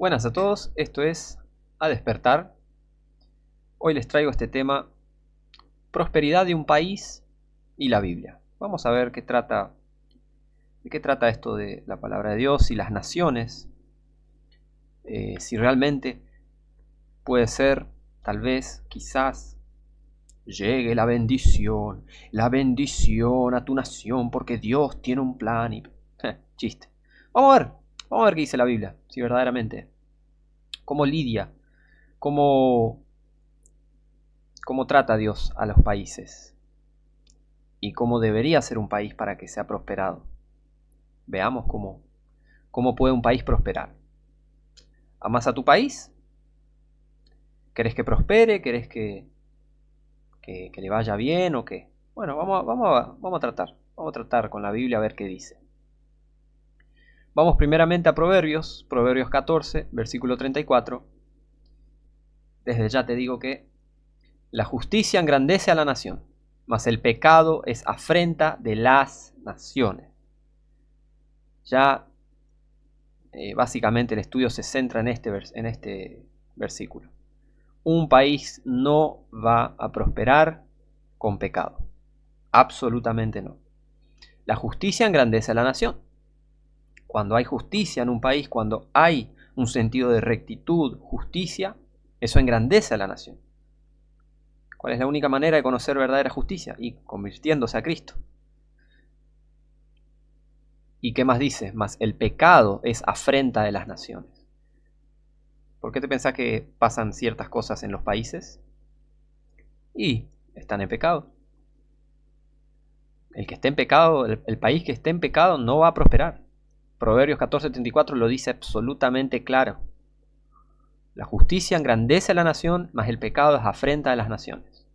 Buenas a todos, esto es A Despertar. Hoy les traigo este tema, prosperidad de un país y la Biblia. Vamos a ver de qué trata esto de la palabra de Dios y las naciones. Si realmente puede ser, tal vez, quizás, llegue la bendición a tu nación porque Dios tiene un plan y... chiste. Vamos a ver qué dice la Biblia, si verdaderamente, cómo lidia, cómo trata Dios a los países y cómo debería ser un país para que sea prosperado. Veamos cómo puede un país prosperar. ¿Amas a tu país? ¿Querés que prospere? ¿Querés que le vaya bien o qué? Bueno, vamos a tratar. Vamos a tratar con la Biblia a ver qué dice. Vamos primeramente a Proverbios 14, versículo 34. Desde ya te digo que la justicia engrandece a la nación, mas el pecado es afrenta de las naciones. Ya básicamente el estudio se centra en este versículo. Un país no va a prosperar con pecado. Absolutamente no. La justicia engrandece a la nación. Cuando hay justicia en un país, cuando hay un sentido de rectitud, justicia, eso engrandece a la nación. ¿Cuál es la única manera de conocer verdadera justicia? Y convirtiéndose a Cristo. ¿Y qué más dice? Más el pecado es afrenta de las naciones. ¿Por qué te pensás que pasan ciertas cosas en los países? Y están en pecado. El que esté en pecado, el país que esté en pecado no va a prosperar. Proverbios 14:34 lo dice absolutamente claro. La justicia engrandece a la nación, mas el pecado es afrenta de las naciones.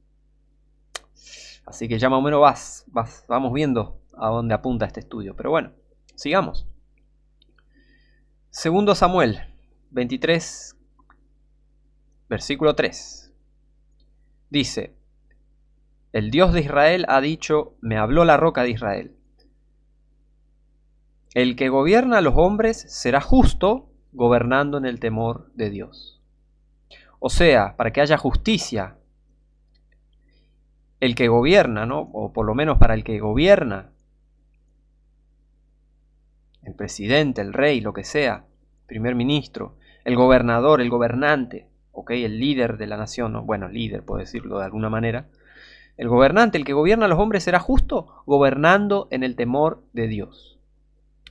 Así que ya más o menos vamos viendo a dónde apunta este estudio. Pero bueno, sigamos. Segundo Samuel 23, versículo 3. Dice: el Dios de Israel ha dicho, me habló la roca de Israel. El que gobierna a los hombres será justo, gobernando en el temor de Dios. O sea, para que haya justicia, el que gobierna, ¿no? O por lo menos para el que gobierna, el presidente, el rey, lo que sea, primer ministro, el gobernador, el gobernante, ¿ok? El líder de la nación, ¿no? Bueno, líder, puedo decirlo de alguna manera. El gobernante, el que gobierna a los hombres, será justo, gobernando en el temor de Dios.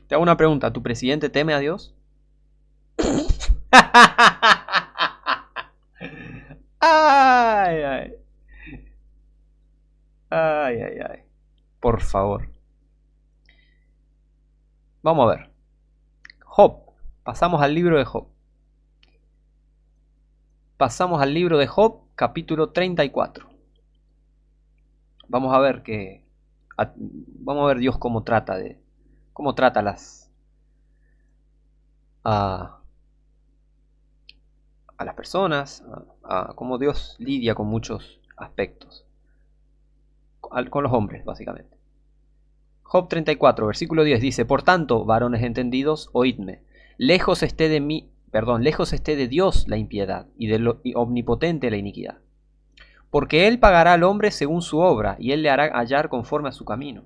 Te hago una pregunta, ¿tu presidente teme a Dios? Ay, ay. Ay, ay, ay. Por favor. Vamos a ver. Job. Pasamos al libro de Job. Pasamos al libro de Job, capítulo 34. Vamos a ver vamos a ver Dios cómo trata a, a las personas, a cómo Dios lidia con muchos aspectos. Con los hombres, básicamente. Job 34, versículo 10 dice: por tanto, varones entendidos, oídme. Lejos esté de Dios la impiedad y de lo omnipotente la iniquidad. Porque él pagará al hombre según su obra, y él le hará hallar conforme a su camino.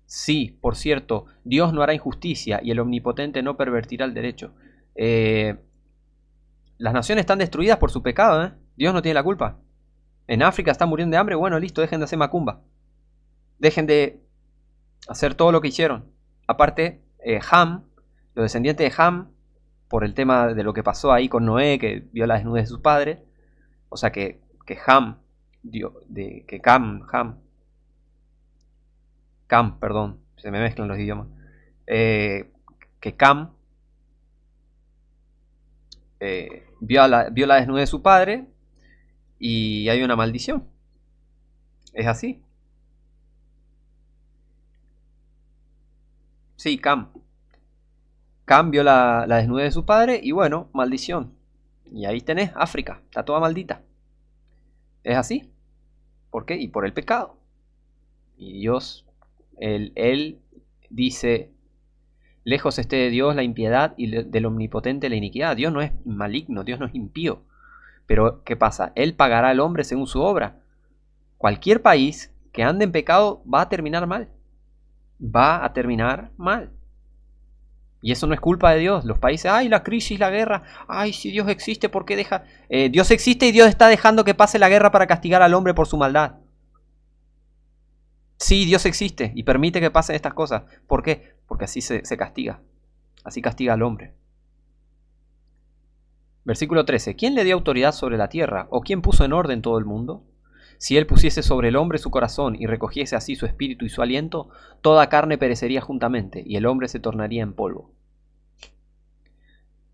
Sí, por cierto, Dios no hará injusticia, y el omnipotente no pervertirá el derecho. Las naciones están destruidas por su pecado, ¿eh? Dios no tiene la culpa. En África están muriendo de hambre, bueno, listo, dejen de hacer macumba. Dejen de hacer todo lo que hicieron. Aparte, Ham, los descendientes de Ham, por el tema de lo que pasó ahí con Noé, que vio la desnudez de sus padres, o sea que Ham, Cam, perdón, se me mezclan los idiomas, que Cam vio la desnudez de su padre y hay una maldición. ¿Es así? Sí, Cam vio la desnudez de su padre y bueno, maldición. Y ahí tenés África, está toda maldita. ¿Es así? ¿Por qué? Y por el pecado. Y Dios, él dice, Lejos esté de Dios la impiedad y del omnipotente la iniquidad. Dios no es maligno, Dios no es impío. Pero, ¿qué pasa? Él pagará al hombre según su obra. Cualquier país que ande en pecado va a terminar mal. Va a terminar mal. Y eso no es culpa de Dios. Los países, ay, la crisis, la guerra. Ay, si Dios existe, ¿por qué deja? Dios existe y Dios está dejando que pase la guerra para castigar al hombre por su maldad. Sí, Dios existe y permite que pasen estas cosas. ¿Por qué? Porque así se castiga. Así castiga al hombre. Versículo 13. ¿Quién le dio autoridad sobre la tierra? ¿O quién puso en orden todo el mundo? Si él pusiese sobre el hombre su corazón y recogiese así su espíritu y su aliento, toda carne perecería juntamente y el hombre se tornaría en polvo.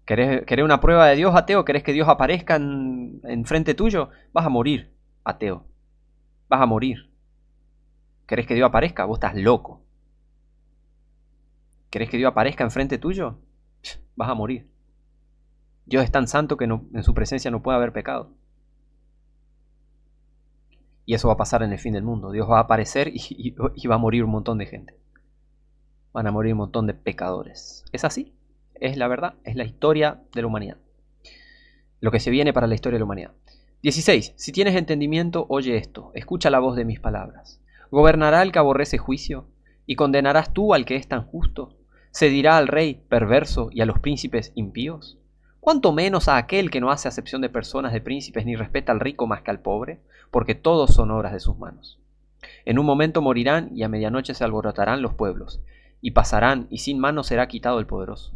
¿Querés una prueba de Dios, ateo? ¿Querés que Dios aparezca en frente tuyo? Vas a morir, ateo. Vas a morir. ¿Querés que Dios aparezca? Vos estás loco. ¿Querés que Dios aparezca enfrente tuyo? Vas a morir. Dios es tan santo que en su presencia no puede haber pecado. Y eso va a pasar en el fin del mundo. Dios va a aparecer y va a morir un montón de gente. Van a morir un montón de pecadores. ¿Es así? Es la verdad. Es la historia de la humanidad. Lo que se viene para la historia de la humanidad. 16. Si tienes entendimiento, oye esto. Escucha la voz de mis palabras. ¿Gobernará el que aborrece juicio? ¿Y condenarás tú al que es tan justo? ¿Se dirá al rey perverso y a los príncipes impíos? ¿Cuánto menos a aquel que no hace acepción de personas, de príncipes, ni respeta al rico más que al pobre? Porque todos son obras de sus manos. En un momento morirán y a medianoche se alborotarán los pueblos, y pasarán, y sin mano será quitado el poderoso.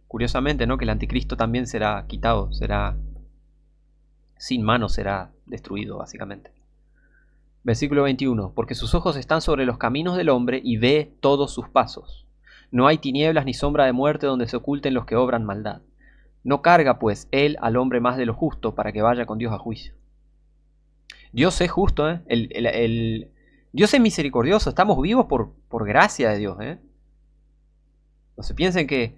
Curiosamente, ¿no? Que el anticristo también será quitado, sin mano será destruido, básicamente. Versículo 21. Porque sus ojos están sobre los caminos del hombre y ve todos sus pasos. No hay tinieblas ni sombra de muerte donde se oculten los que obran maldad. No carga, pues, él al hombre más de lo justo para que vaya con Dios a juicio. Dios es justo, ¿eh? Dios es misericordioso. Estamos vivos por gracia de Dios, ¿eh? No se piensen que,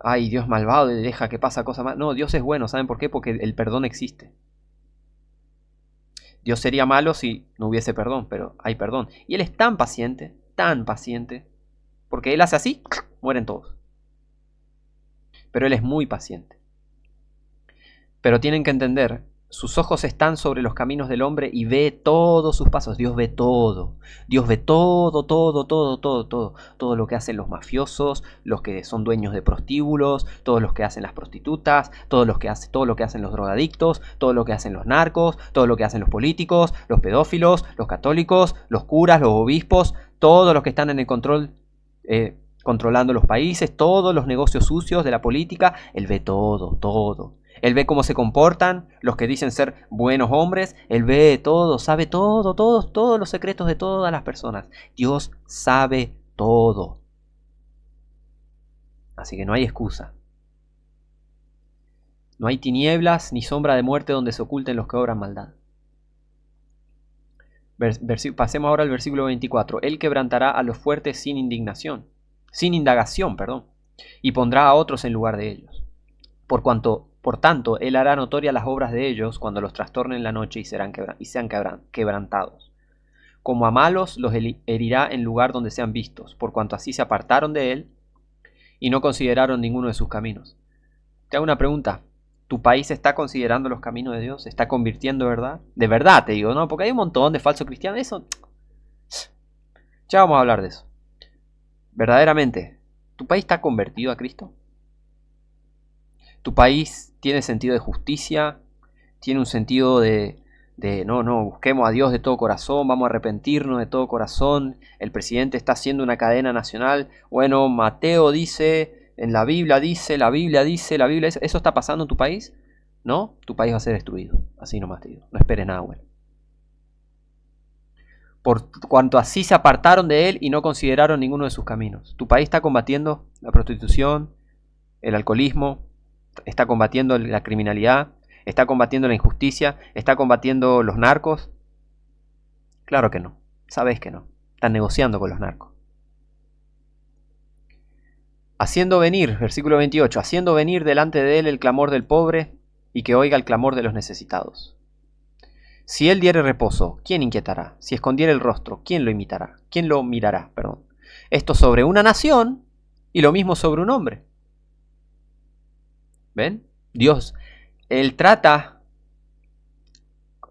ay, Dios malvado deja que pasa cosas malas. No, Dios es bueno. ¿Saben por qué? Porque el perdón existe. Dios sería malo si no hubiese perdón, pero hay perdón. Y Él es tan paciente, porque Él hace así, mueren todos. Pero Él es muy paciente. Pero tienen que entender, sus ojos están sobre los caminos del hombre y ve todos sus pasos. Dios ve todo. Dios ve todo, todo lo que hacen los mafiosos, los que son dueños de prostíbulos, todos los que hacen las prostitutas, todo lo que hacen los drogadictos, todo lo que hacen los narcos, todo lo que hacen los políticos, los pedófilos, los católicos, los curas, los obispos, todos los que están en el control, controlando los países, todos los negocios sucios de la política. Él ve todo. Él ve cómo se comportan los que dicen ser buenos hombres. Él ve todo, sabe todo, todos los secretos de todas las personas. Dios sabe todo. Así que no hay excusa. No hay tinieblas ni sombra de muerte donde se oculten los que obran maldad. Pasemos ahora al versículo 24. Él quebrantará a los fuertes sin indagación, y pondrá a otros en lugar de ellos. Por tanto, él hará notorias las obras de ellos cuando los trastorne en la noche y sean quebrantados. Como a malos los herirá en lugar donde sean vistos, por cuanto así se apartaron de él y no consideraron ninguno de sus caminos. Te hago una pregunta. ¿Tu país está considerando los caminos de Dios? ¿Se está convirtiendo, verdad? De verdad te digo, ¿no? Porque hay un montón de falsos cristianos. Eso, ya vamos a hablar de eso. Verdaderamente, ¿tu país está convertido a Cristo? ¿Tu país tiene sentido de justicia? ¿Tiene un sentido de no, busquemos a Dios de todo corazón, vamos a arrepentirnos de todo corazón? El presidente está haciendo una cadena nacional. Bueno, Mateo dice, en la Biblia dice, ¿eso está pasando en tu país? ¿No? Tu país va a ser destruido. Así nomás te digo. No esperes nada bueno. Por cuanto así se apartaron de él y no consideraron ninguno de sus caminos. Tu país está combatiendo la prostitución, el alcoholismo, está combatiendo la criminalidad, está combatiendo la injusticia, está combatiendo los narcos. Claro que no, sabes que no. Están negociando con los narcos. Haciendo venir, versículo 28, haciendo venir delante de él el clamor del pobre y que oiga el clamor de los necesitados. Si él diere reposo, ¿quién inquietará? Si escondiere el rostro, ¿quién lo imitará? ¿Quién lo mirará? Esto sobre una nación Y lo mismo sobre un hombre. ¿Ven? Dios, Él trata,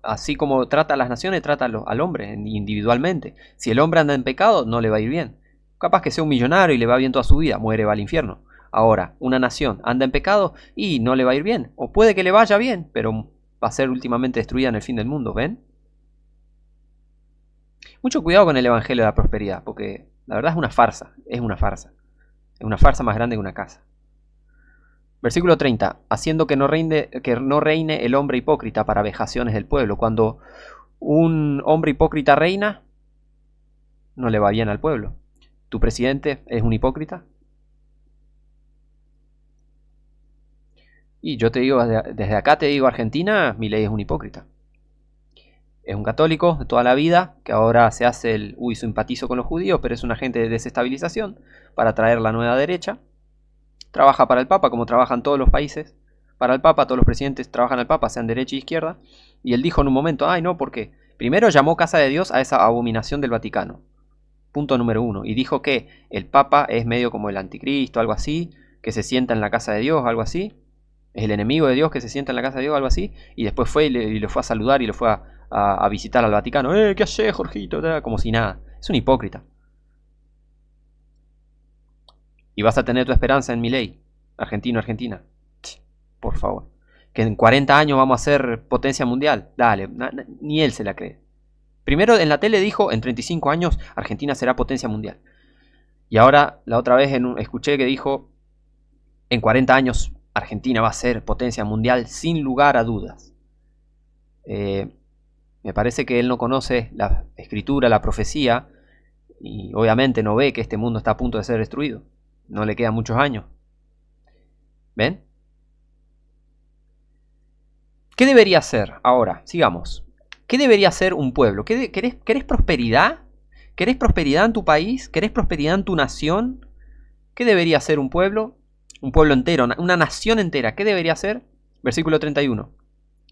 así como trata a las naciones, trata al hombre individualmente. Si el hombre anda en pecado, no le va a ir bien. Capaz que sea un millonario y le va bien toda su vida, muere, va al infierno. Ahora, una nación anda en pecado y no le va a ir bien. O puede que le vaya bien, pero va a ser últimamente destruida en el fin del mundo, ¿ven? Mucho cuidado con el evangelio de la prosperidad, porque la verdad es una farsa, es una farsa. Es una farsa más grande que una casa. Versículo 30. Haciendo que no reine el hombre hipócrita para vejaciones del pueblo. Cuando un hombre hipócrita reina, no le va bien al pueblo. ¿Tu presidente es un hipócrita? Y yo te digo, desde acá te digo, Argentina, Milei es un hipócrita. Es un católico de toda la vida, que ahora se hace simpatizo con los judíos, pero es un agente de desestabilización para traer la nueva derecha. Trabaja para el Papa, como trabajan todos los países. Para el Papa, todos los presidentes trabajan al Papa, sean derecha e izquierda. Y él dijo en un momento, ay no, ¿por qué? Primero llamó casa de Dios a esa abominación del Vaticano. Punto número 1. Y dijo que el Papa es medio como el anticristo, algo así, que se sienta en la casa de Dios, algo así. Es el enemigo de Dios que se sienta en la casa de Dios, algo así. Y después fue y lo fue a saludar y lo fue a visitar al Vaticano. ¿Qué haces, Jorgito? Como si nada. Es un hipócrita. Y vas a tener tu esperanza en Milei, Argentina. Por favor. Que en 40 años vamos a ser potencia mundial. Dale, ni él se la cree. Primero en la tele dijo, en 35 años Argentina será potencia mundial. Y ahora la otra vez escuché que dijo, en 40 años Argentina va a ser potencia mundial sin lugar a dudas. Me parece que él no conoce la escritura, la profecía, y obviamente no ve que este mundo está a punto de ser destruido. No le quedan muchos años. ¿Ven? ¿Qué debería ser? Ahora, sigamos. ¿Qué debería ser un pueblo? ¿Querés prosperidad? ¿Querés prosperidad en tu país? ¿Querés prosperidad en tu nación? ¿Qué debería ser un pueblo? Un pueblo entero, una nación entera. ¿Qué debería ser? Versículo 31.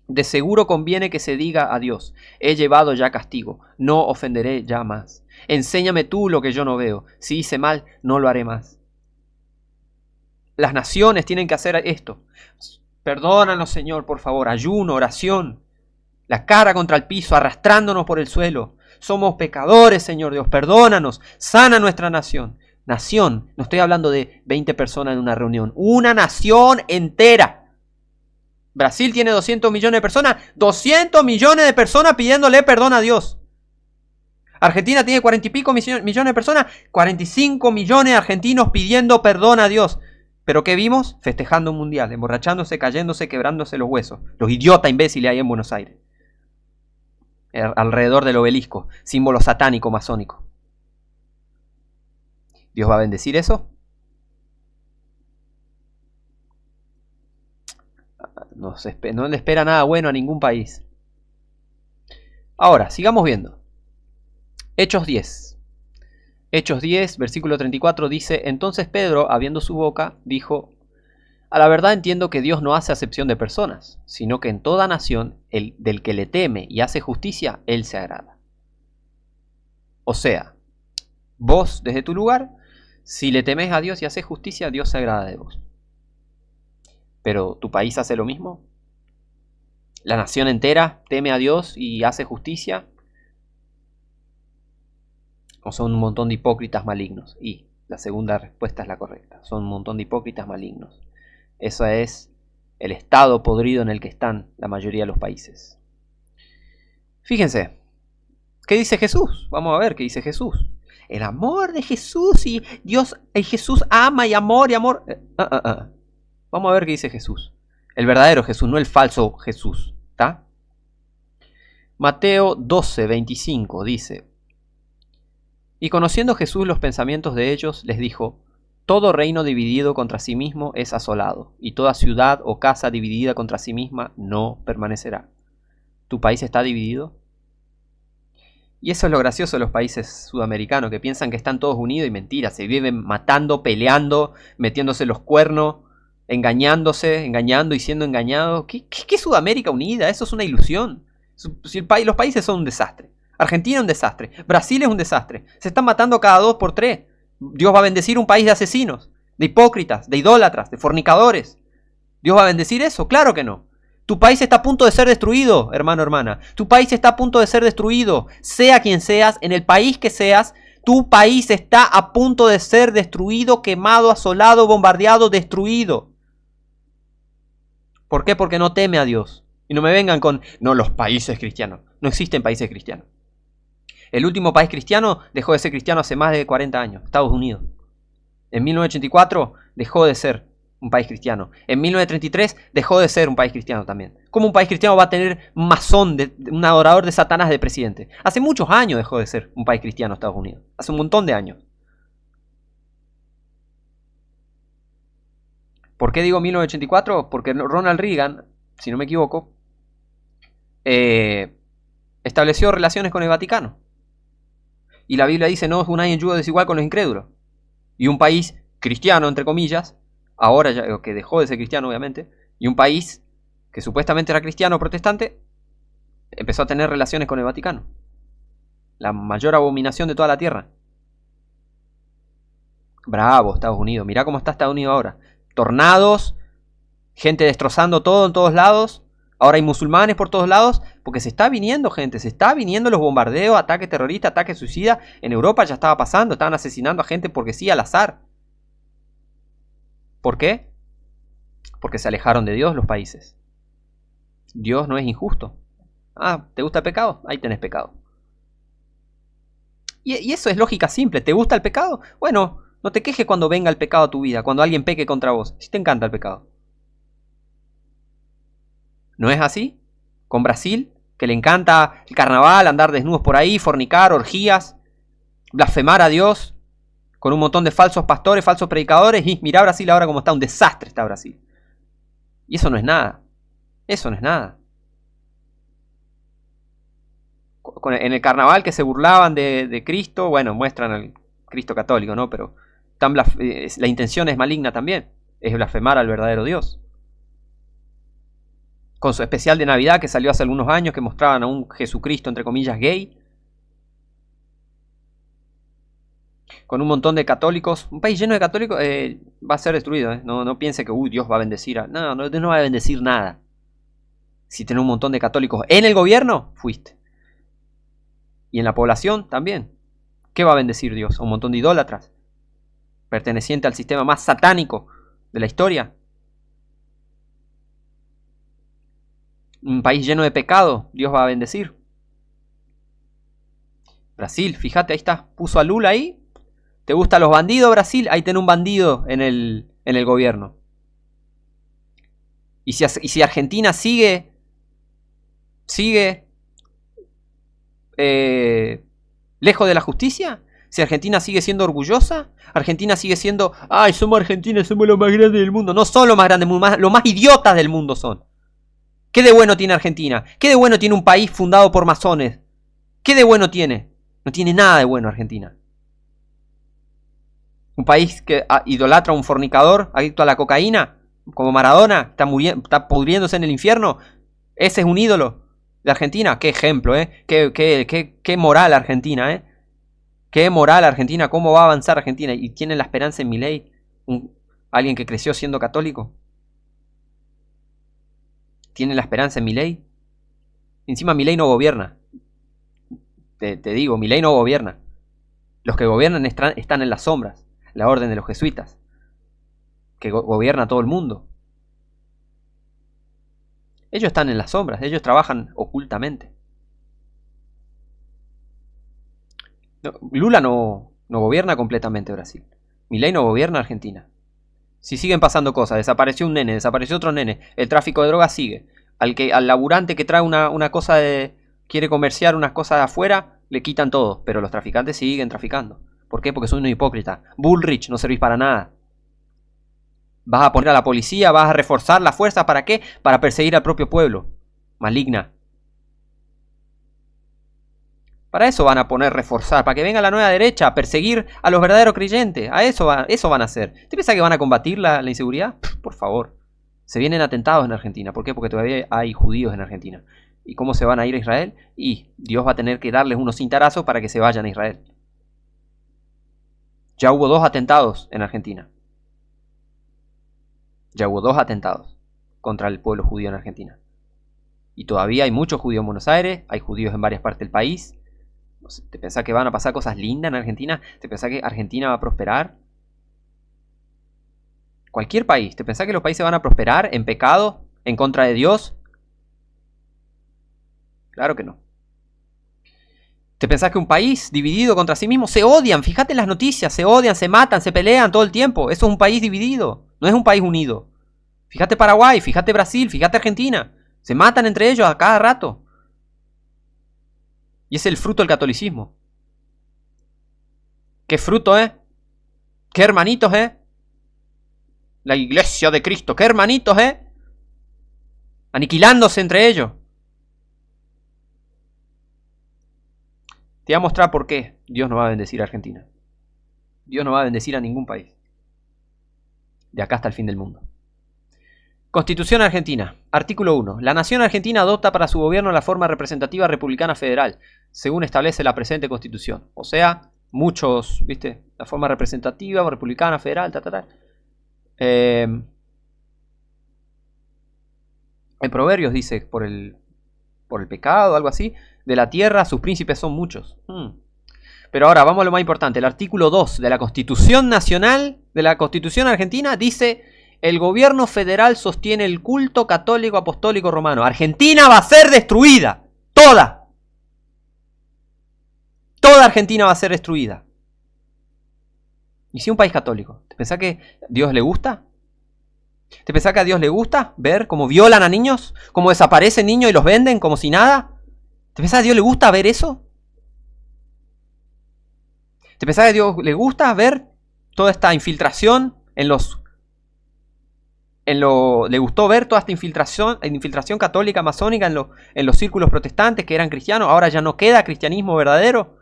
De seguro conviene que se diga a Dios, he llevado ya castigo, no ofenderé ya más. Enséñame tú lo que yo no veo. Si hice mal, no lo haré más. Las naciones tienen que hacer esto. Perdónanos, Señor, por favor. Ayuno, oración. La cara contra el piso, arrastrándonos por el suelo. Somos pecadores, Señor Dios. Perdónanos. Sana nuestra nación. Nación. No estoy hablando de 20 personas en una reunión. Una nación entera. Brasil tiene 200 millones de personas. 200 millones de personas pidiéndole perdón a Dios. Argentina tiene 40 y pico millones de personas. 45 millones de argentinos pidiendo perdón a Dios. ¿Pero qué vimos? Festejando un mundial, emborrachándose, cayéndose, quebrándose los huesos. Los idiotas imbéciles ahí en Buenos Aires. Alrededor del obelisco, símbolo satánico masónico. ¿Dios va a bendecir eso? No le espera nada bueno a ningún país. Ahora, sigamos viendo. Hechos 10. Hechos 10, versículo 34 dice, entonces Pedro, abriendo su boca, dijo, a la verdad entiendo que Dios no hace acepción de personas, sino que en toda nación, del que le teme y hace justicia, Él se agrada. O sea, vos desde tu lugar, si le temes a Dios y haces justicia, Dios se agrada de vos. Pero ¿tu país hace lo mismo? ¿La nación entera teme a Dios y hace justicia? ¿O son un montón de hipócritas malignos? Y la segunda respuesta es la correcta. Son un montón de hipócritas malignos. Eso es el estado podrido en el que están la mayoría de los países. Fíjense, ¿qué dice Jesús? Vamos a ver qué dice Jesús. El amor de Jesús y Dios, y Jesús ama y amor y amor. Vamos a ver qué dice Jesús. El verdadero Jesús, no el falso Jesús. ¿Está? Mateo 12, 25 dice, y conociendo Jesús los pensamientos de ellos, les dijo, todo reino dividido contra sí mismo es asolado, y toda ciudad o casa dividida contra sí misma no permanecerá. ¿Tu país está dividido? Y eso es lo gracioso de los países sudamericanos, que piensan que están todos unidos y mentira, se viven matando, peleando, metiéndose los cuernos, engañándose, engañando y siendo engañados. ¿Qué Sudamérica unida? Eso es una ilusión. Los países son un desastre. Argentina es un desastre, Brasil es un desastre, se están matando cada 2 por 3. Dios va a bendecir un país de asesinos. de hipócritas, de idólatras, de fornicadores. ¿Dios va a bendecir eso? Claro que no. Tu país está a punto de ser destruido, hermano, hermana. Tu país está a punto de ser destruido. Sea quien seas, en el país que seas, tu país está a punto de ser destruido, quemado, asolado, bombardeado, destruido. ¿Por qué? Porque no teme a Dios. Y no me vengan con, no, los países cristianos. No existen países cristianos. El último país cristiano dejó de ser cristiano hace más de 40 años, Estados Unidos. En 1984 dejó de ser un país cristiano. En 1933 dejó de ser un país cristiano también. ¿Cómo un país cristiano va a tener masón, un adorador de Satanás de presidente? Hace muchos años dejó de ser un país cristiano Estados Unidos. Hace un montón de años. ¿Por qué digo 1984? Porque Ronald Reagan, si no me equivoco, estableció relaciones con el Vaticano. Y la Biblia dice, no es un año en yugo desigual con los incrédulos. Y un país cristiano, entre comillas, ahora ya, que dejó de ser cristiano obviamente, y un país que supuestamente era cristiano o protestante, empezó a tener relaciones con el Vaticano. La mayor abominación de toda la tierra. Bravo, Estados Unidos. Mirá cómo está Estados Unidos ahora. Tornados, gente destrozando todo en todos lados. Ahora hay musulmanes por todos lados, porque se está viniendo gente, se está viniendo los bombardeos, ataques terroristas, ataques suicidas. En Europa ya estaba pasando, estaban asesinando a gente porque sí, al azar. ¿Por qué? Porque se alejaron de Dios los países. Dios no es injusto. Ah, ¿te gusta el pecado? Ahí tenés pecado. Y eso es lógica simple. ¿Te gusta el pecado? Bueno, no te quejes cuando venga el pecado a tu vida, cuando alguien peque contra vos. Si te encanta el pecado. ¿No es así? Con Brasil, que le encanta el carnaval, andar desnudos por ahí, fornicar, orgías, blasfemar a Dios, con un montón de falsos pastores, falsos predicadores, y mira Brasil ahora como está, un desastre está Brasil. Y eso no es nada. Eso no es nada. En el carnaval que se burlaban de Cristo, bueno, muestran al Cristo católico, ¿no? Pero la intención es maligna también, es blasfemar al verdadero Dios. Con su especial de Navidad que salió hace algunos años, que mostraban a un Jesucristo, entre comillas, gay. Con un montón de católicos. Un país lleno de católicos va a ser destruido. No piense que Dios va a bendecir. No va a bendecir nada. Si tenés un montón de católicos en el gobierno, fuiste. Y en la población también. ¿Qué va a bendecir Dios? Un montón de idólatras. Perteneciente al sistema más satánico de la historia. Un país lleno de pecado, Dios va a bendecir. Brasil, fíjate, ahí está. Puso a Lula ahí. ¿Te gustan los bandidos, Brasil? Ahí tiene un bandido en el gobierno. Y si Argentina sigue lejos de la justicia, si Argentina sigue siendo orgullosa, Argentina sigue siendo, ay, somos Argentina, somos los más grandes del mundo. No son los más grandes del mundo, los más idiotas del mundo son. ¿Qué de bueno tiene Argentina? ¿Qué de bueno tiene un país fundado por masones? ¿Qué de bueno tiene? No tiene nada de bueno Argentina. Un país que idolatra a un fornicador, adicto a la cocaína, como Maradona, está pudriéndose en el infierno. Ese es un ídolo de Argentina. Qué ejemplo, ¿eh? Qué moral Argentina, ¿eh? Qué moral Argentina. ¿Cómo va a avanzar Argentina? Y tiene la esperanza en Milei, alguien que creció siendo católico. Tiene la esperanza en Milei. Encima Milei no gobierna. Te digo, Milei no gobierna. Los que gobiernan están en las sombras. La orden de los jesuitas, que gobierna todo el mundo. Ellos están en las sombras, ellos trabajan ocultamente. Lula no gobierna completamente Brasil. Milei no gobierna Argentina. Si siguen pasando cosas, desapareció un nene, desapareció otro nene, el tráfico de drogas sigue. Al laburante que trae una cosa quiere comerciar unas cosas de afuera, le quitan todo, pero los traficantes siguen traficando. ¿Por qué? Porque son unos hipócritas. Bullrich, no servís para nada. Vas a poner a la policía, vas a reforzar la fuerza, ¿para qué? Para perseguir al propio pueblo. Maligna. Para eso van a poner reforzar, para que venga la nueva derecha a perseguir a los verdaderos creyentes. Eso van a hacer. ¿Te piensas que van a combatir la inseguridad? Por favor. Se vienen atentados en Argentina. ¿Por qué? Porque todavía hay judíos en Argentina. ¿Y cómo se van a ir a Israel? Y Dios va a tener que darles unos cintarazos para que se vayan a Israel. Ya hubo 2 atentados en Argentina. Ya hubo 2 atentados contra el pueblo judío en Argentina. Y todavía hay muchos judíos en Buenos Aires, hay judíos en varias partes del país. ¿Te pensás que van a pasar cosas lindas en Argentina? ¿Te pensás que Argentina va a prosperar? Cualquier país. ¿Te pensás que los países van a prosperar en pecado, en contra de Dios? Claro que no. ¿Te pensás que un país dividido contra sí mismo se odian? Fíjate en las noticias, se odian, se matan, se pelean todo el tiempo. Eso es un país dividido, no es un país unido. Fíjate Paraguay, fíjate Brasil, fíjate Argentina. Se matan entre ellos a cada rato. Y es el fruto del catolicismo. ¿Qué fruto, ¿Qué hermanitos, La iglesia de Cristo, ¿qué hermanitos, Aniquilándose entre ellos. Te voy a mostrar por qué Dios no va a bendecir a Argentina. Dios no va a bendecir a ningún país. De acá hasta el fin del mundo. Constitución Argentina. Artículo 1. La nación argentina adopta para su gobierno la forma representativa republicana federal, según establece la presente Constitución. O sea, muchos, ¿viste? La forma representativa, republicana, federal, En Proverbios dice, por el pecado, algo así, de la tierra sus príncipes son muchos. Pero ahora vamos a lo más importante. El artículo 2 de la Constitución Nacional, de la Constitución Argentina, dice: el gobierno federal sostiene el culto católico apostólico romano. Argentina va a ser destruida. Toda. Toda Argentina va a ser destruida. ¿Y si un país católico? ¿Te pensás que a Dios le gusta? ¿Te pensás que a Dios le gusta ver cómo violan a niños? ¿Cómo desaparecen niños y los venden como si nada? ¿Te pensás que a Dios le gusta ver eso? ¿Te pensás que a Dios le gusta ver toda esta infiltración le gustó ver toda esta infiltración católica, masónica en los círculos protestantes que eran cristianos? Ahora ya no queda cristianismo verdadero.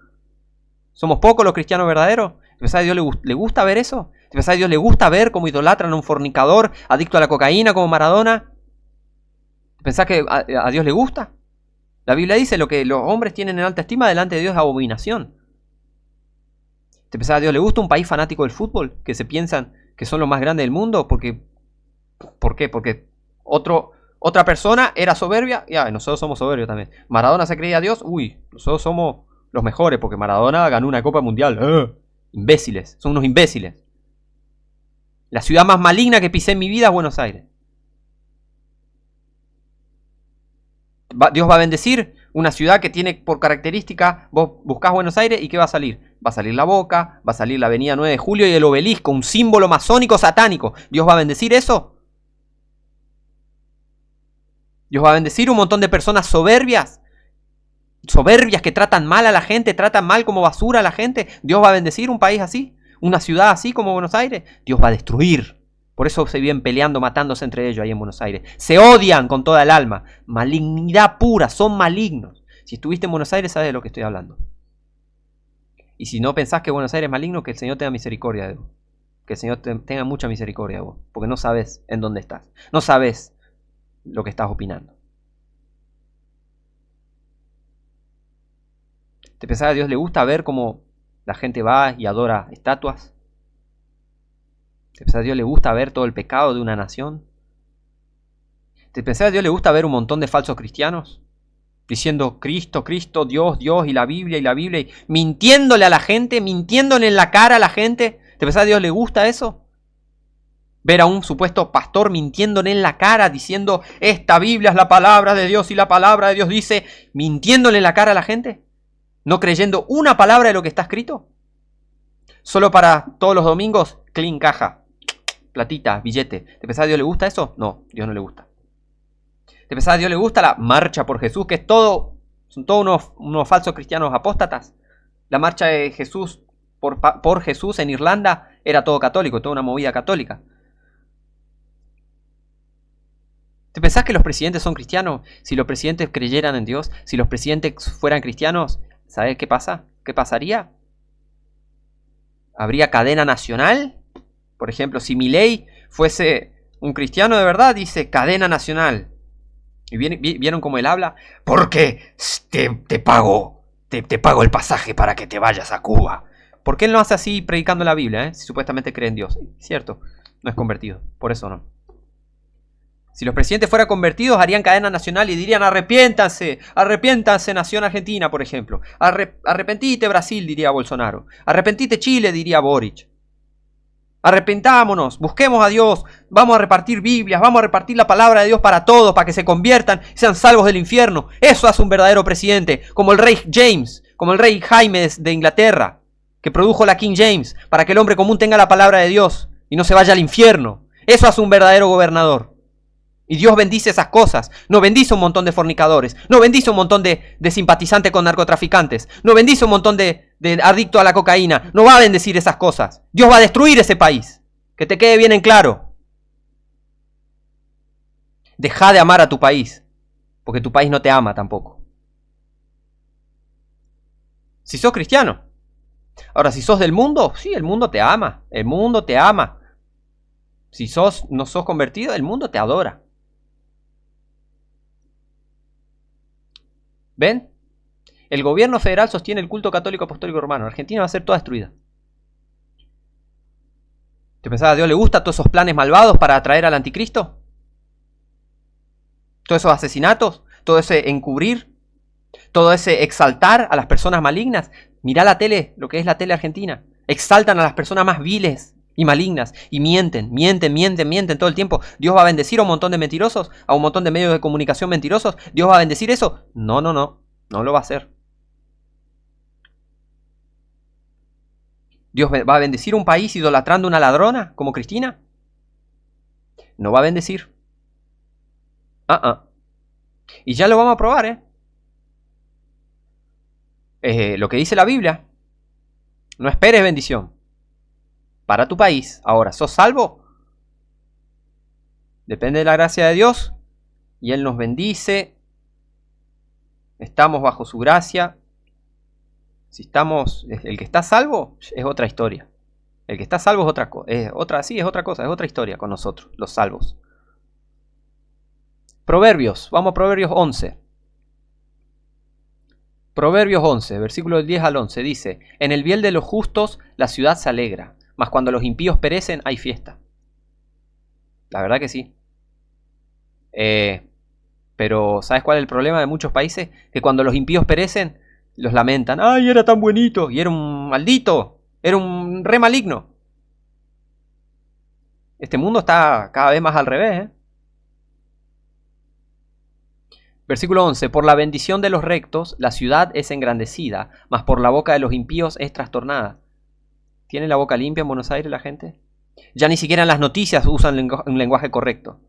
Somos pocos los cristianos verdaderos. ¿Te pensás que a Dios le gusta ver eso? ¿Te pensás que a Dios le gusta ver cómo idolatran a un fornicador adicto a la cocaína como Maradona? ¿Te pensás que a Dios le gusta? La Biblia dice: lo que los hombres tienen en alta estima delante de Dios es abominación. ¿Te pensás que a Dios le gusta un país fanático del fútbol? Que se piensan que son los más grandes del mundo. ¿Por qué? Porque otra persona era soberbia. Ya, nosotros somos soberbios también. Maradona se creía Dios. Uy, nosotros somos los mejores porque Maradona ganó una Copa Mundial. Imbéciles, son unos imbéciles. La ciudad más maligna que pisé en mi vida es Buenos Aires. Dios va a bendecir una ciudad que tiene por característica, vos buscás Buenos Aires y ¿qué va a salir? Va a salir la Boca, va a salir la avenida 9 de Julio y el obelisco, un símbolo masónico satánico. ¿Dios va a bendecir eso? ¿Dios va a bendecir un montón de personas soberbias que tratan mal a la gente, tratan mal como basura a la gente? ¿Dios va a bendecir un país así? ¿Una ciudad así como Buenos Aires? Dios va a destruir. Por eso se viven peleando, matándose entre ellos ahí en Buenos Aires. Se odian con toda el alma. Malignidad pura, son malignos. Si estuviste en Buenos Aires, sabes de lo que estoy hablando. Y si no pensás que Buenos Aires es maligno, que el Señor tenga misericordia de vos. Que el Señor tenga mucha misericordia de vos. Porque no sabes en dónde estás. No sabes lo que estás opinando. ¿Te pensás que a Dios le gusta ver cómo la gente va y adora estatuas? ¿Te pensás que a Dios le gusta ver todo el pecado de una nación? ¿Te pensás que a Dios le gusta ver un montón de falsos cristianos? Diciendo Cristo, Cristo, Dios, Dios, y la Biblia, y mintiéndole a la gente, mintiéndole en la cara a la gente. ¿Te pensás que a Dios le gusta eso? Ver a un supuesto pastor mintiéndole en la cara, diciendo esta Biblia es la palabra de Dios y la palabra de Dios dice, mintiéndole en la cara a la gente, no creyendo una palabra de lo que está escrito. Solo para todos los domingos, clean caja, platita, billete. ¿Te pensás que a Dios le gusta eso? No, Dios no le gusta. ¿Te pensás que a Dios le gusta la marcha por Jesús? Que son todos unos falsos cristianos apóstatas. La marcha de Jesús por Jesús en Irlanda era todo católico, toda una movida católica. ¿Te pensás que los presidentes son cristianos? Si los presidentes creyeran en Dios, si los presidentes fueran cristianos, ¿sabes qué pasa? ¿Qué pasaría? ¿Habría cadena nacional? Por ejemplo, si Milei fuese un cristiano de verdad, dice cadena nacional. ¿Y vieron cómo él habla? Porque te pago el pasaje para que te vayas a Cuba. ¿Por qué él no hace así predicando la Biblia? Si supuestamente cree en Dios. Cierto, no es convertido, por eso no. Si los presidentes fueran convertidos, harían cadena nacional y dirían: arrepiéntanse, arrepiéntanse, nación argentina, por ejemplo. Arrepentite, Brasil, diría Bolsonaro. Arrepentite, Chile, diría Boric. Arrepentámonos, busquemos a Dios, vamos a repartir Biblias, vamos a repartir la palabra de Dios para todos, para que se conviertan y sean salvos del infierno. Eso hace un verdadero presidente, como el rey James, como el rey Jaime de Inglaterra, que produjo la King James, para que el hombre común tenga la palabra de Dios y no se vaya al infierno. Eso hace un verdadero gobernador. Y Dios bendice esas cosas. No bendice un montón de fornicadores. No bendice un montón de simpatizantes con narcotraficantes. No bendice un montón de adictos a la cocaína. No va a bendecir esas cosas. Dios va a destruir ese país. Que te quede bien en claro. Deja de amar a tu país. Porque tu país no te ama tampoco. Si sos cristiano. Ahora, si sos del mundo, sí, el mundo te ama. El mundo te ama. Si no sos convertido, el mundo te adora. ¿Ven? El gobierno federal sostiene el culto católico apostólico romano. Argentina va a ser toda destruida. ¿Te pensabas a Dios le gusta todos esos planes malvados para atraer al anticristo? Todos esos asesinatos, todo ese encubrir, todo ese exaltar a las personas malignas. Mirá la tele, lo que es la tele argentina. Exaltan a las personas más viles y malignas y mienten todo el tiempo. ¿Dios va a bendecir a un montón de mentirosos? ¿A un montón de medios de comunicación mentirosos? ¿Dios va a bendecir eso? No lo va a hacer. ¿Dios va a bendecir un país idolatrando a una ladrona como Cristina? No va a bendecir. Y ya lo vamos a probar, lo que dice la Biblia. No esperes bendición para tu país. Ahora, ¿sos salvo? Depende de la gracia de Dios. Y Él nos bendice. Estamos bajo su gracia. Si estamos, el que está salvo es otra historia. El que está salvo es otra cosa. Es otra historia con nosotros, los salvos. Proverbios, vamos a Proverbios 11. Proverbios 11, versículo del 10 al 11, dice: en el bien de los justos la ciudad se alegra, mas cuando los impíos perecen hay fiesta. La verdad que sí. Pero ¿sabes cuál es el problema de muchos países? Que cuando los impíos perecen, los lamentan. ¡Ay, era tan bonito! Y era un maldito. Era un re maligno. Este mundo está cada vez más al revés, Versículo 11. Por la bendición de los rectos, la ciudad es engrandecida, mas por la boca de los impíos es trastornada. ¿Tiene la boca limpia en Buenos Aires la gente? Ya ni siquiera en las noticias usan un lenguaje correcto.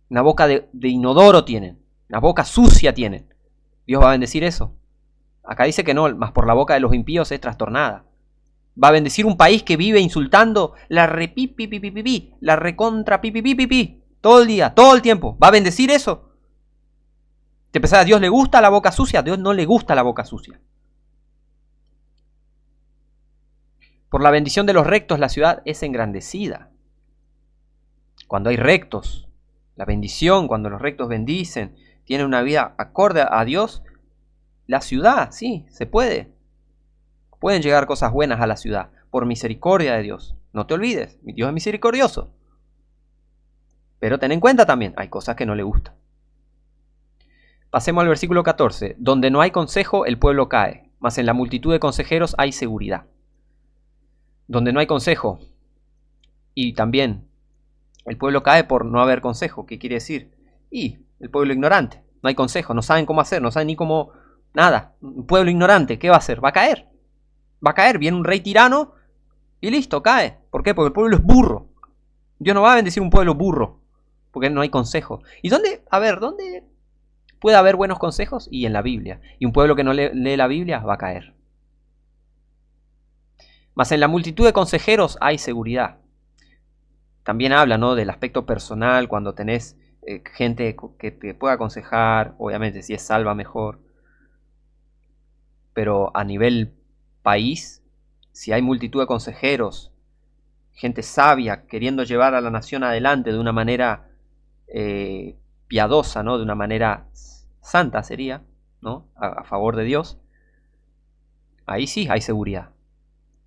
Una boca de inodoro tienen. Una boca sucia tienen. ¿Dios va a bendecir eso? Acá dice que no, mas por la boca de los impíos es trastornada. ¿Va a bendecir un país que vive insultando la repipipipipipi, la recontra pipipipipi, todo el día, todo el tiempo? ¿Va a bendecir eso? ¿Te pensás a Dios le gusta la boca sucia? A Dios no le gusta la boca sucia. Por la bendición de los rectos la ciudad es engrandecida. Cuando hay rectos, la bendición, cuando los rectos bendicen, tienen una vida acorde a Dios, la ciudad, sí, se puede. Pueden llegar cosas buenas a la ciudad, por misericordia de Dios. No te olvides, mi Dios es misericordioso. Pero ten en cuenta también, hay cosas que no le gustan. Pasemos al versículo 14. Donde no hay consejo, el pueblo cae, mas en la multitud de consejeros hay seguridad. Donde no hay consejo, y también el pueblo cae por no haber consejo. ¿Qué quiere decir? Y el pueblo ignorante, no hay consejo, no saben cómo hacer, no saben ni cómo, nada. Un pueblo ignorante, ¿qué va a hacer? Va a caer. Va a caer, viene un rey tirano y listo, cae. ¿Por qué? Porque el pueblo es burro. Dios no va a bendecir un pueblo burro, porque no hay consejo. ¿Y dónde? A ver, ¿dónde puede haber buenos consejos? Y en la Biblia. Y un pueblo que no lee la Biblia va a caer. Mas en la multitud de consejeros hay seguridad. También habla, ¿no?, del aspecto personal, cuando tenés gente que te pueda aconsejar, obviamente si es salva mejor. Pero a nivel país, si hay multitud de consejeros, gente sabia queriendo llevar a la nación adelante de una manera piadosa, ¿no?, de una manera santa sería, ¿no?, a favor de Dios, ahí sí hay seguridad.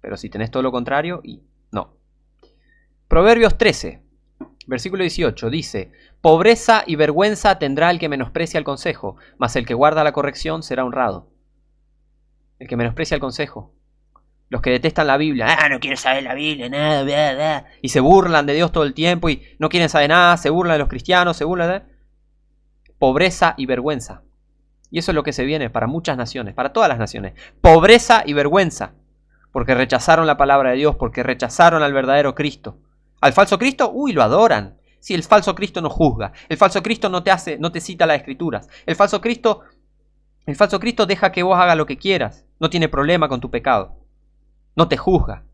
Pero si tenés todo lo contrario, y no. Proverbios 13. Versículo 18 dice: pobreza y vergüenza tendrá el que menosprecia el consejo, mas el que guarda la corrección será honrado. El que menosprecia el consejo. Los que detestan la Biblia, no quiero saber la Biblia, nada, bla, bla, y se burlan de Dios todo el tiempo y no quieren saber nada, se burlan de los cristianos, se burlan de... Pobreza y vergüenza. Y eso es lo que se viene para muchas naciones, para todas las naciones. Pobreza y vergüenza. Porque rechazaron la palabra de Dios, porque rechazaron al verdadero Cristo. Al falso Cristo, lo adoran. Si el falso Cristo no juzga, el falso Cristo no te cita las escrituras. El falso Cristo deja que vos hagas lo que quieras. No tiene problema con tu pecado. No te juzga.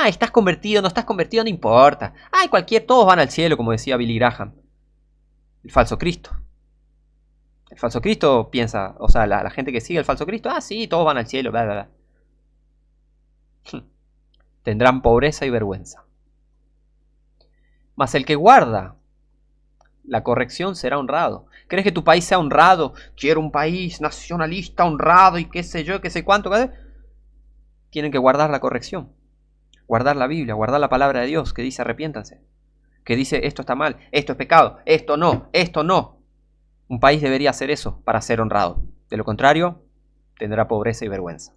Estás convertido, no estás convertido, no importa. Todos van al cielo, como decía Billy Graham. El falso Cristo. El falso Cristo piensa, la gente que sigue el falso Cristo, sí, todos van al cielo, bla, bla, bla. Tendrán pobreza y vergüenza. Mas el que guarda la corrección será honrado. ¿Crees que tu país sea honrado? Quiero un país nacionalista, honrado y qué sé yo, qué sé cuánto. Tienen que guardar la corrección. Guardar la Biblia, guardar la palabra de Dios que dice arrepiéntanse. Que dice esto está mal, esto es pecado, esto no, esto no. Un país debería hacer eso para ser honrado. De lo contrario, tendrá pobreza y vergüenza.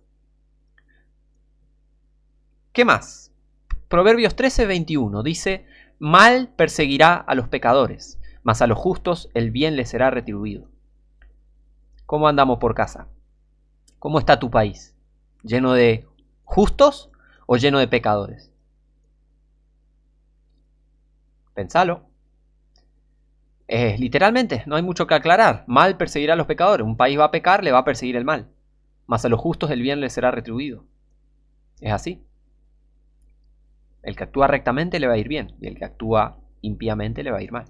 ¿Qué más? Proverbios 13:21 dice: mal perseguirá a los pecadores, mas a los justos el bien les será retribuido. ¿Cómo andamos por casa? ¿Cómo está tu país? ¿Lleno de justos o lleno de pecadores? Pensalo. Literalmente, no hay mucho que aclarar. Mal perseguirá a los pecadores. Un país va a pecar, le va a perseguir el mal. Mas a los justos el bien les será retribuido. Es así. El que actúa rectamente le va a ir bien, y el que actúa impíamente le va a ir mal.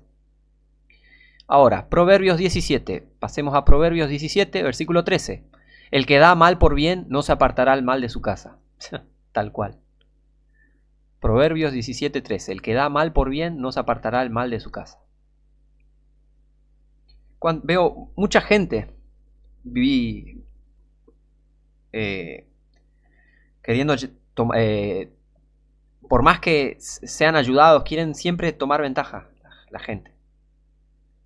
Ahora, Proverbios 17. Pasemos a Proverbios 17, versículo 13. El que da mal por bien no se apartará el mal de su casa. Tal cual. Proverbios 17:13. El que da mal por bien no se apartará el mal de su casa. Veo mucha gente queriendo, por más que sean ayudados, quieren siempre tomar ventaja la gente.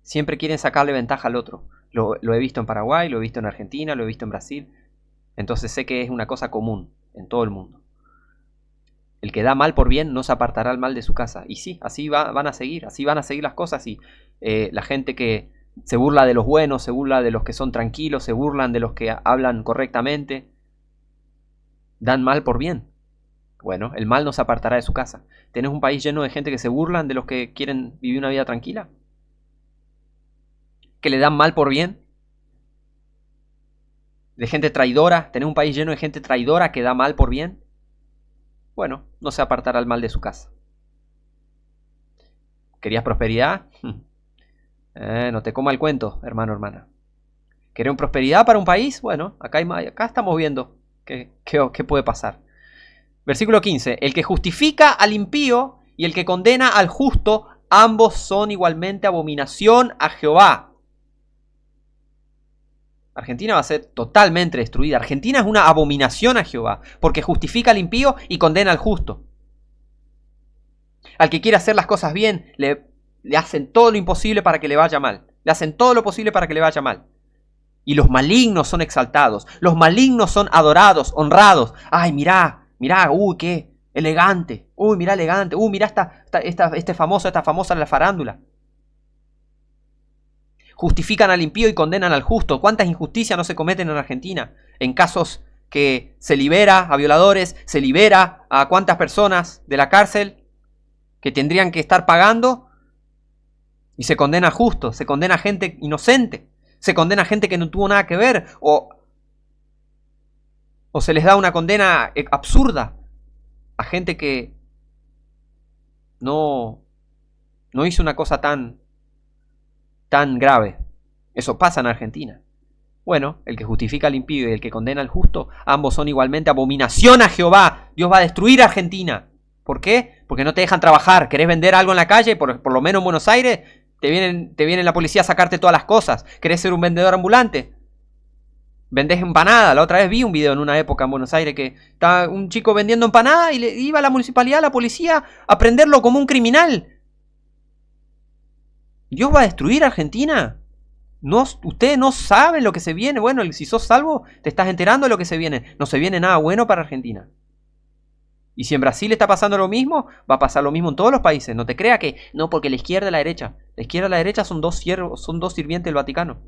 Siempre quieren sacarle ventaja al otro. Lo he visto en Paraguay, lo he visto en Argentina, lo he visto en Brasil. Entonces sé que es una cosa común en todo el mundo. El que da mal por bien no se apartará el mal de su casa. Y sí, así van a seguir las cosas. Y la gente que se burla de los buenos, se burla de los que son tranquilos, se burlan de los que hablan correctamente, dan mal por bien. Bueno, el mal no se apartará de su casa. ¿Tenés un país lleno de gente que se burlan de los que quieren vivir una vida tranquila? ¿Que le dan mal por bien? ¿De gente traidora? ¿Tenés un país lleno de gente traidora que da mal por bien? Bueno, no se apartará el mal de su casa. ¿Querías prosperidad? No te coma el cuento, hermano, hermana. ¿Querés prosperidad para un país? Bueno, acá estamos viendo qué puede pasar. Versículo 15. El que justifica al impío y el que condena al justo, ambos son igualmente abominación a Jehová. Argentina va a ser totalmente destruida. Argentina es una abominación a Jehová, porque justifica al impío y condena al justo. Al que quiere hacer las cosas bien, le hacen todo lo imposible para que le vaya mal. Le hacen todo lo posible para que le vaya mal. Y los malignos son exaltados. Los malignos son adorados, honrados. Ay, mirá, qué elegante. Mirá elegante. Mirá esta famosa en la farándula. Justifican al impío y condenan al justo. ¿Cuántas injusticias no se cometen en Argentina? En casos que se libera a violadores, se libera a cuántas personas de la cárcel que tendrían que estar pagando, y se condena a justos, se condena a gente inocente, se condena a gente que no tuvo nada que ver, o se les da una condena absurda a gente que no hizo una cosa tan grave. Eso pasa en Argentina. Bueno, el que justifica al impío y el que condena al justo, ambos son igualmente abominación a Jehová. Dios va a destruir a Argentina. ¿Por qué? Porque no te dejan trabajar. ¿Querés vender algo en la calle? Por lo menos en Buenos Aires, te viene la policía a sacarte todas las cosas. ¿Querés ser un vendedor ambulante? Vendés empanada. La otra vez vi un video en una época en Buenos Aires que estaba un chico vendiendo empanada y le iba a la municipalidad, a la policía, a prenderlo como un criminal. ¿Dios va a destruir a Argentina? No, ustedes no saben lo que se viene. Bueno, si sos salvo, te estás enterando de lo que se viene. No se viene nada bueno para Argentina. Y si en Brasil está pasando lo mismo, va a pasar lo mismo en todos los países. No te creas que no, porque la izquierda y la derecha. La izquierda y la derecha son dos sirvientes del Vaticano.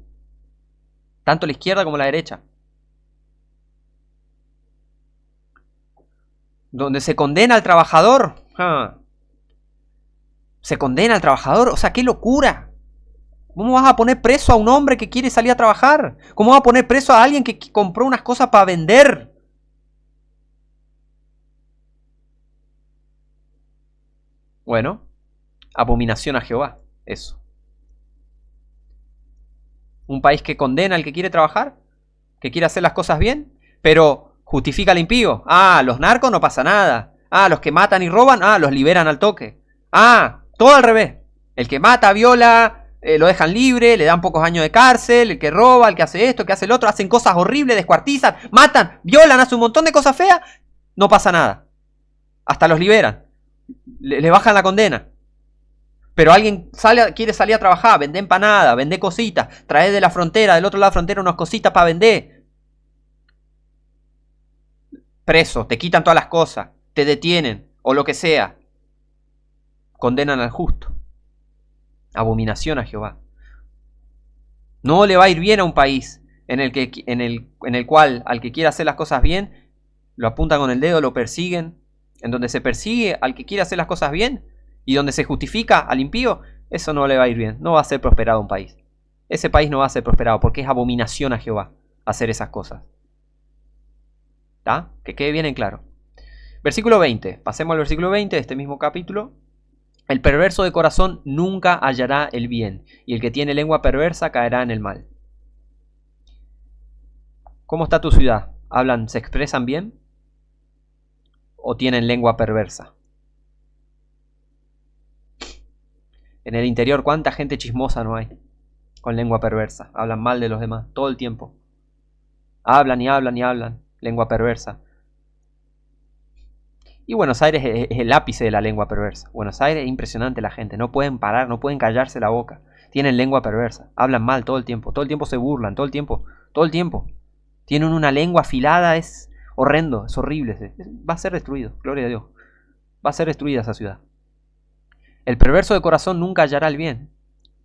Tanto la izquierda como la derecha. Donde se condena al trabajador. Se condena al trabajador. O sea, qué locura. ¿Cómo vas a poner preso a un hombre que quiere salir a trabajar? ¿Cómo vas a poner preso a alguien que compró unas cosas para vender? Bueno, abominación a Jehová. Eso. Un país que condena al que quiere trabajar, que quiere hacer las cosas bien, pero justifica al impío. Ah, los narcos no pasa nada. Ah, los que matan y roban, los liberan al toque. Ah, todo al revés. El que mata, viola, lo dejan libre, le dan pocos años de cárcel. El que roba, el que hace esto, el que hace el otro, hacen cosas horribles, descuartizan, matan, violan, hacen un montón de cosas feas. No pasa nada. Hasta los liberan. Le bajan la condena. Pero alguien quiere salir a trabajar, vende empanada, vende cositas, trae de la frontera, del otro lado de la frontera unas cositas para vender. Preso, te quitan todas las cosas, te detienen, o lo que sea. Condenan al justo. Abominación a Jehová. No le va a ir bien a un país en el cual al que quiera hacer las cosas bien, lo apuntan con el dedo, lo persiguen. En donde se persigue al que quiere hacer las cosas bien, y donde se justifica al impío, eso no le va a ir bien. No va a ser prosperado un país. Ese país no va a ser prosperado porque es abominación a Jehová hacer esas cosas. ¿Está? Que quede bien en claro. Versículo 20. Pasemos al versículo 20 de este mismo capítulo. El perverso de corazón nunca hallará el bien, y el que tiene lengua perversa caerá en el mal. ¿Cómo está tu ciudad? ¿Se expresan bien? ¿O tienen lengua perversa? En el interior, ¿cuánta gente chismosa no hay? Con lengua perversa. Hablan mal de los demás todo el tiempo. Hablan y hablan y hablan. Lengua perversa. Y Buenos Aires es el ápice de la lengua perversa. Buenos Aires es impresionante la gente. No pueden parar, no pueden callarse la boca. Tienen lengua perversa. Hablan mal todo el tiempo. Todo el tiempo se burlan. Todo el tiempo. Todo el tiempo. Tienen una lengua afilada. Es horrendo. Es horrible. Va a ser destruido. Gloria a Dios. Va a ser destruida esa ciudad. El perverso de corazón nunca hallará el bien.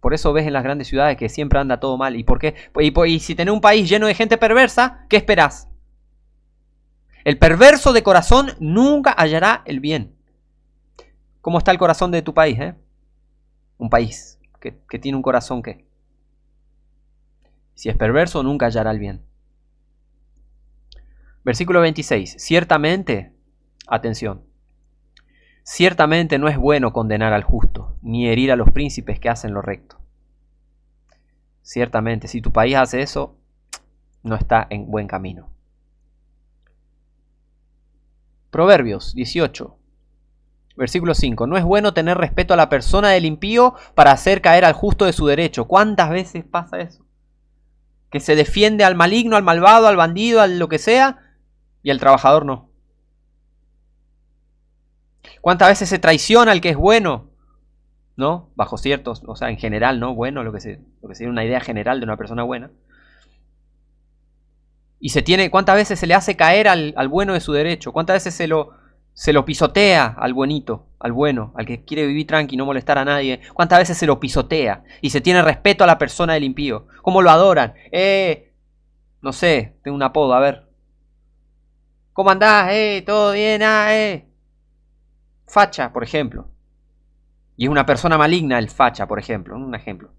Por eso ves en las grandes ciudades que siempre anda todo mal. ¿Y por qué? Y si tenés un país lleno de gente perversa, ¿qué esperás? El perverso de corazón nunca hallará el bien. ¿Cómo está el corazón de tu país? Un país que tiene un corazón que, si es perverso, nunca hallará el bien. Versículo 26. Ciertamente, atención. Ciertamente no es bueno condenar al justo, ni herir a los príncipes que hacen lo recto. Ciertamente, si tu país hace eso, no está en buen camino. Proverbios 18, versículo 5. No es bueno tener respeto a la persona del impío para hacer caer al justo de su derecho. ¿Cuántas veces pasa eso? Que se defiende al maligno, al malvado, al bandido, al lo que sea, y al trabajador no. ¿Cuántas veces se traiciona al que es bueno? ¿No? Bajo ciertos, o sea, en general, ¿no? Bueno, lo que sería una idea general de una persona buena. Y ¿cuántas veces se le hace caer al bueno de su derecho? ¿Cuántas veces se lo pisotea al buenito, al bueno, al que quiere vivir tranqui, no molestar a nadie? ¿Cuántas veces se lo pisotea? Y se tiene respeto a la persona del impío. ¿Cómo lo adoran? No sé, tengo un apodo, a ver. ¿Cómo andás? ¿Todo bien? Facha, por ejemplo. Y es una persona maligna el facha, por ejemplo. Un ejemplo.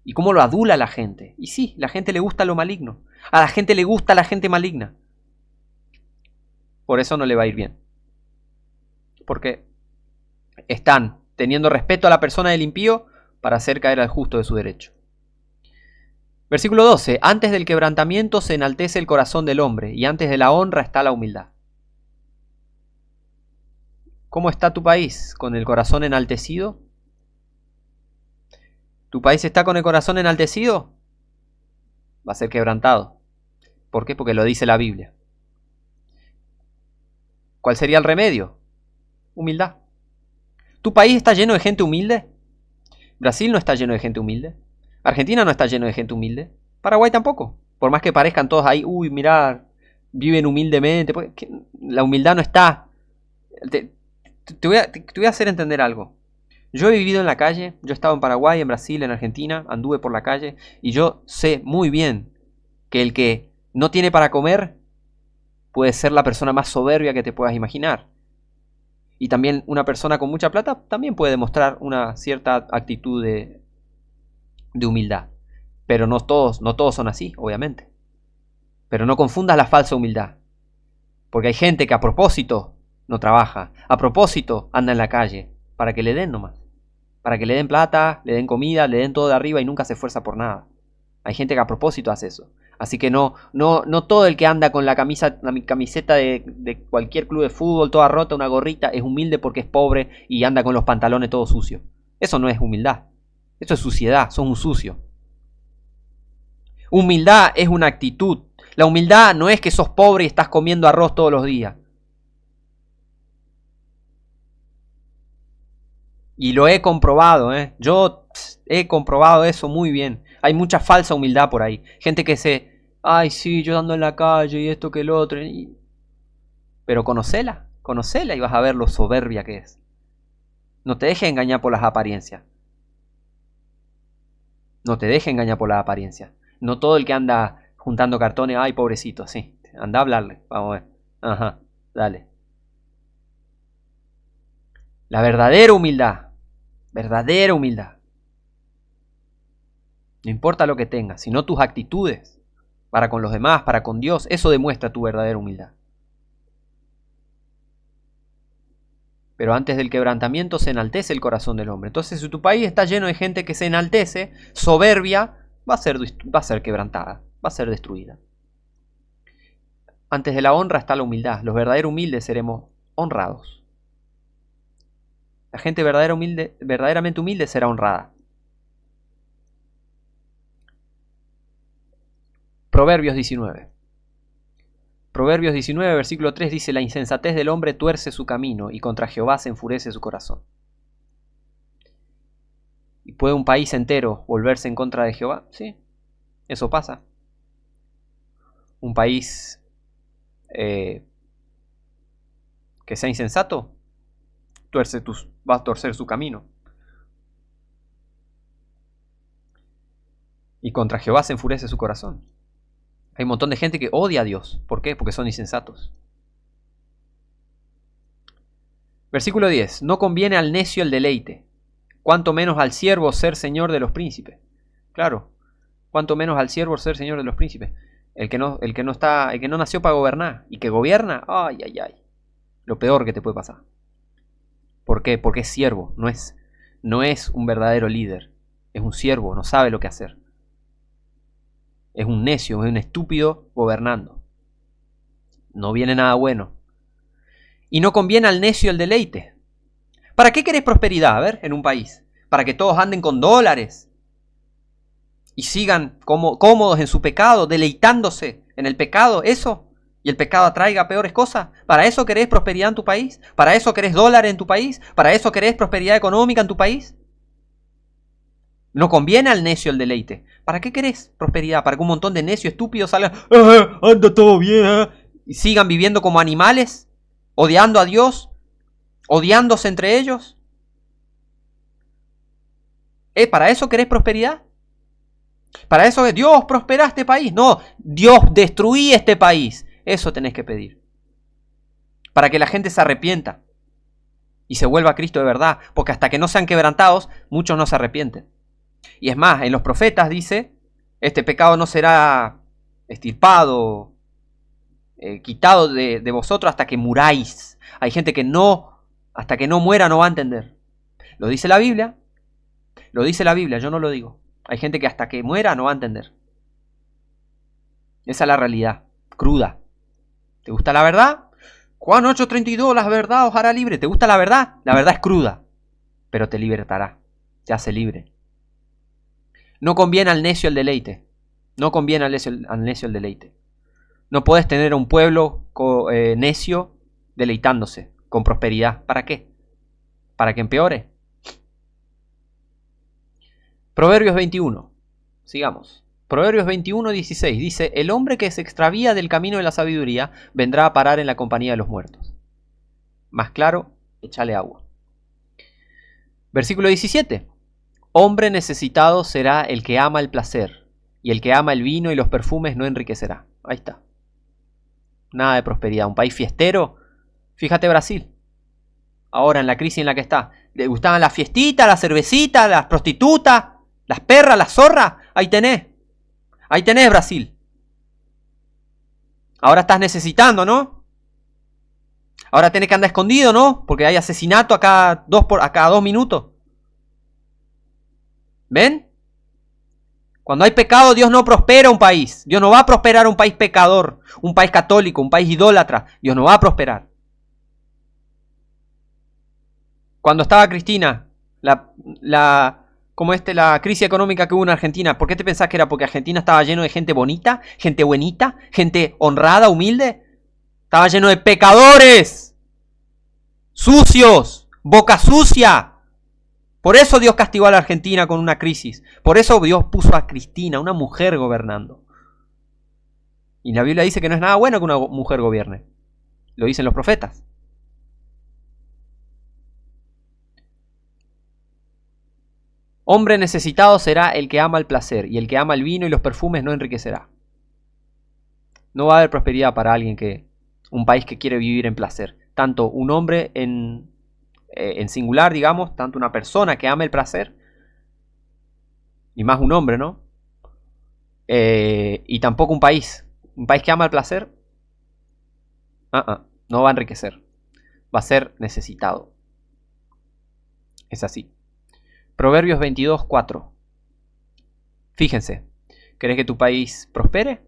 ¿Y cómo lo adula la gente? Y sí, la gente le gusta lo maligno. A la gente le gusta la gente maligna. Por eso no le va a ir bien. Porque están teniendo respeto a la persona del impío para hacer caer al justo de su derecho. Versículo 12. Antes del quebrantamiento se enaltece el corazón del hombre, y antes de la honra está la humildad. ¿Cómo está tu país? ¿Con el corazón enaltecido? ¿Tu país está con el corazón enaltecido? Va a ser quebrantado. ¿Por qué? Porque lo dice la Biblia. ¿Cuál sería el remedio? Humildad. ¿Tu país está lleno de gente humilde? ¿Brasil no está lleno de gente humilde? ¿Argentina no está lleno de gente humilde? ¿Paraguay tampoco? Por más que parezcan todos ahí, uy, mirá, viven humildemente. La humildad no está. Te voy a hacer entender algo. Yo he vivido en la calle, yo he estado en Paraguay, en Brasil, en Argentina, anduve por la calle y yo sé muy bien que el que no tiene para comer puede ser la persona más soberbia que te puedas imaginar. Y también una persona con mucha plata también puede demostrar una cierta actitud de humildad. Pero no todos son así, obviamente. Pero no confundas la falsa humildad. Porque hay gente que a propósito no trabaja, a propósito anda en la calle, para que le den nomás. Para que le den plata, le den comida, le den todo de arriba y nunca se esfuerza por nada. Hay gente que a propósito hace eso. Así que no todo el que anda con la camiseta de cualquier club de fútbol toda rota, una gorrita, es humilde porque es pobre y anda con los pantalones todos sucios. Eso no es humildad. Eso es suciedad, son un sucio. Humildad es una actitud. La humildad no es que sos pobre y estás comiendo arroz todos los días. Y lo he comprobado, Yo he comprobado eso muy bien. Hay mucha falsa humildad por ahí. Gente que ay, sí, yo ando en la calle y esto que el otro. Pero conocela y vas a ver lo soberbia que es. No te dejes engañar por las apariencias. No te dejes engañar por las apariencias. No todo el que anda juntando cartones, ay, pobrecito, sí. Anda a hablarle, vamos a ver. Ajá, dale. La verdadera humildad. Verdadera humildad. No importa lo que tengas, sino tus actitudes para con los demás, para con Dios, eso demuestra tu verdadera humildad. Pero antes del quebrantamiento se enaltece el corazón del hombre. Entonces, si tu país está lleno de gente que se enaltece, soberbia, va a ser quebrantada, va a ser destruida. Antes de la honra está la humildad. Los verdaderos humildes seremos honrados. La gente verdaderamente humilde será honrada. Proverbios 19. Proverbios 19, versículo 3 dice: la insensatez del hombre tuerce su camino y contra Jehová se enfurece su corazón. ¿Y puede un país entero volverse en contra de Jehová? Sí, eso pasa. Un país que sea insensato va a torcer su camino. Y contra Jehová se enfurece su corazón. Hay un montón de gente que odia a Dios. ¿Por qué? Porque son insensatos. Versículo 10. No conviene al necio el deleite, cuanto menos al siervo ser señor de los príncipes. Claro, cuanto menos al siervo ser señor de los príncipes. El que no nació para gobernar y que gobierna, ay, ay, ay. Lo peor que te puede pasar. ¿Por qué? Porque es siervo, no es un verdadero líder. Es un siervo, no sabe lo que hacer. Es un necio, es un estúpido gobernando. No viene nada bueno. Y no conviene al necio el deleite. ¿Para qué querés prosperidad, a ver, en un país? ¿Para que todos anden con dólares? Y sigan cómodos en su pecado, deleitándose en el pecado, eso. Y el pecado atraiga peores cosas. ¿Para eso querés prosperidad en tu país? ¿Para eso querés dólares en tu país? ¿Para eso querés prosperidad económica en tu país? No conviene al necio el deleite. ¿Para qué querés prosperidad? ¿Para que un montón de necios estúpidos salgan, anda todo bien, y sigan viviendo como animales? ¿Odiando a Dios? ¿Odiándose entre ellos? ¿Para eso querés prosperidad? ¿Para eso que Dios prospera este país? No, Dios destruí este país. Eso tenés que pedir. Para que la gente se arrepienta y se vuelva a Cristo de verdad. Porque hasta que no sean quebrantados, muchos no se arrepienten. Y es más, en los profetas dice, este pecado no será extirpado, quitado de vosotros hasta que muráis. Hay gente que hasta que no muera no va a entender. Lo dice la Biblia, yo no lo digo. Hay gente que hasta que muera no va a entender. Esa es la realidad, cruda. ¿Te gusta la verdad? Juan 8:32, la verdad os hará libre. ¿Te gusta la verdad? La verdad es cruda, pero te libertará, te hace libre. No conviene al necio el deleite. No conviene al necio el deleite. No podés tener a un pueblo necio deleitándose con prosperidad. ¿Para qué? ¿Para que empeore? Proverbios 21. Sigamos. Proverbios 21:16 dice: el hombre que se extravía del camino de la sabiduría vendrá a parar en la compañía de los muertos. Más claro, échale agua. Versículo 17. Hombre necesitado será el que ama el placer, y el que ama el vino y los perfumes no enriquecerá. Ahí está. Nada de prosperidad. Un país fiestero. Fíjate Brasil. Ahora en la crisis en la que está. ¿Le gustaban las fiestitas, las cervecitas, las prostitutas, las perras, las zorras? Ahí tenés. Ahí tenés Brasil. Ahora estás necesitando, ¿no? Ahora tenés que andar escondido, ¿no? Porque hay asesinato a cada 2 minutos. ¿Ven? Cuando hay pecado, Dios no prospera un país. Dios no va a prosperar un país pecador, un país católico, un país idólatra. Dios no va a prosperar. Cuando estaba Cristina, la crisis económica que hubo en Argentina, ¿por qué te pensás que era? Porque Argentina estaba lleno de gente bonita, gente buenita, gente honrada, humilde. Estaba lleno de pecadores, sucios, boca sucia. Por eso Dios castigó a la Argentina con una crisis. Por eso Dios puso a Cristina, una mujer, gobernando. Y la Biblia dice que no es nada bueno que una mujer gobierne. Lo dicen los profetas. Hombre necesitado será el que ama el placer, y el que ama el vino y los perfumes no enriquecerá. No va a haber prosperidad para un país que quiere vivir en placer. Tanto un hombre en singular, digamos, tanto una persona que ama el placer, y más un hombre, ¿no? Y tampoco un país que ama el placer, no va a enriquecer, va a ser necesitado. Es así. Proverbios 22:4. Fíjense, ¿querés que tu país prospere?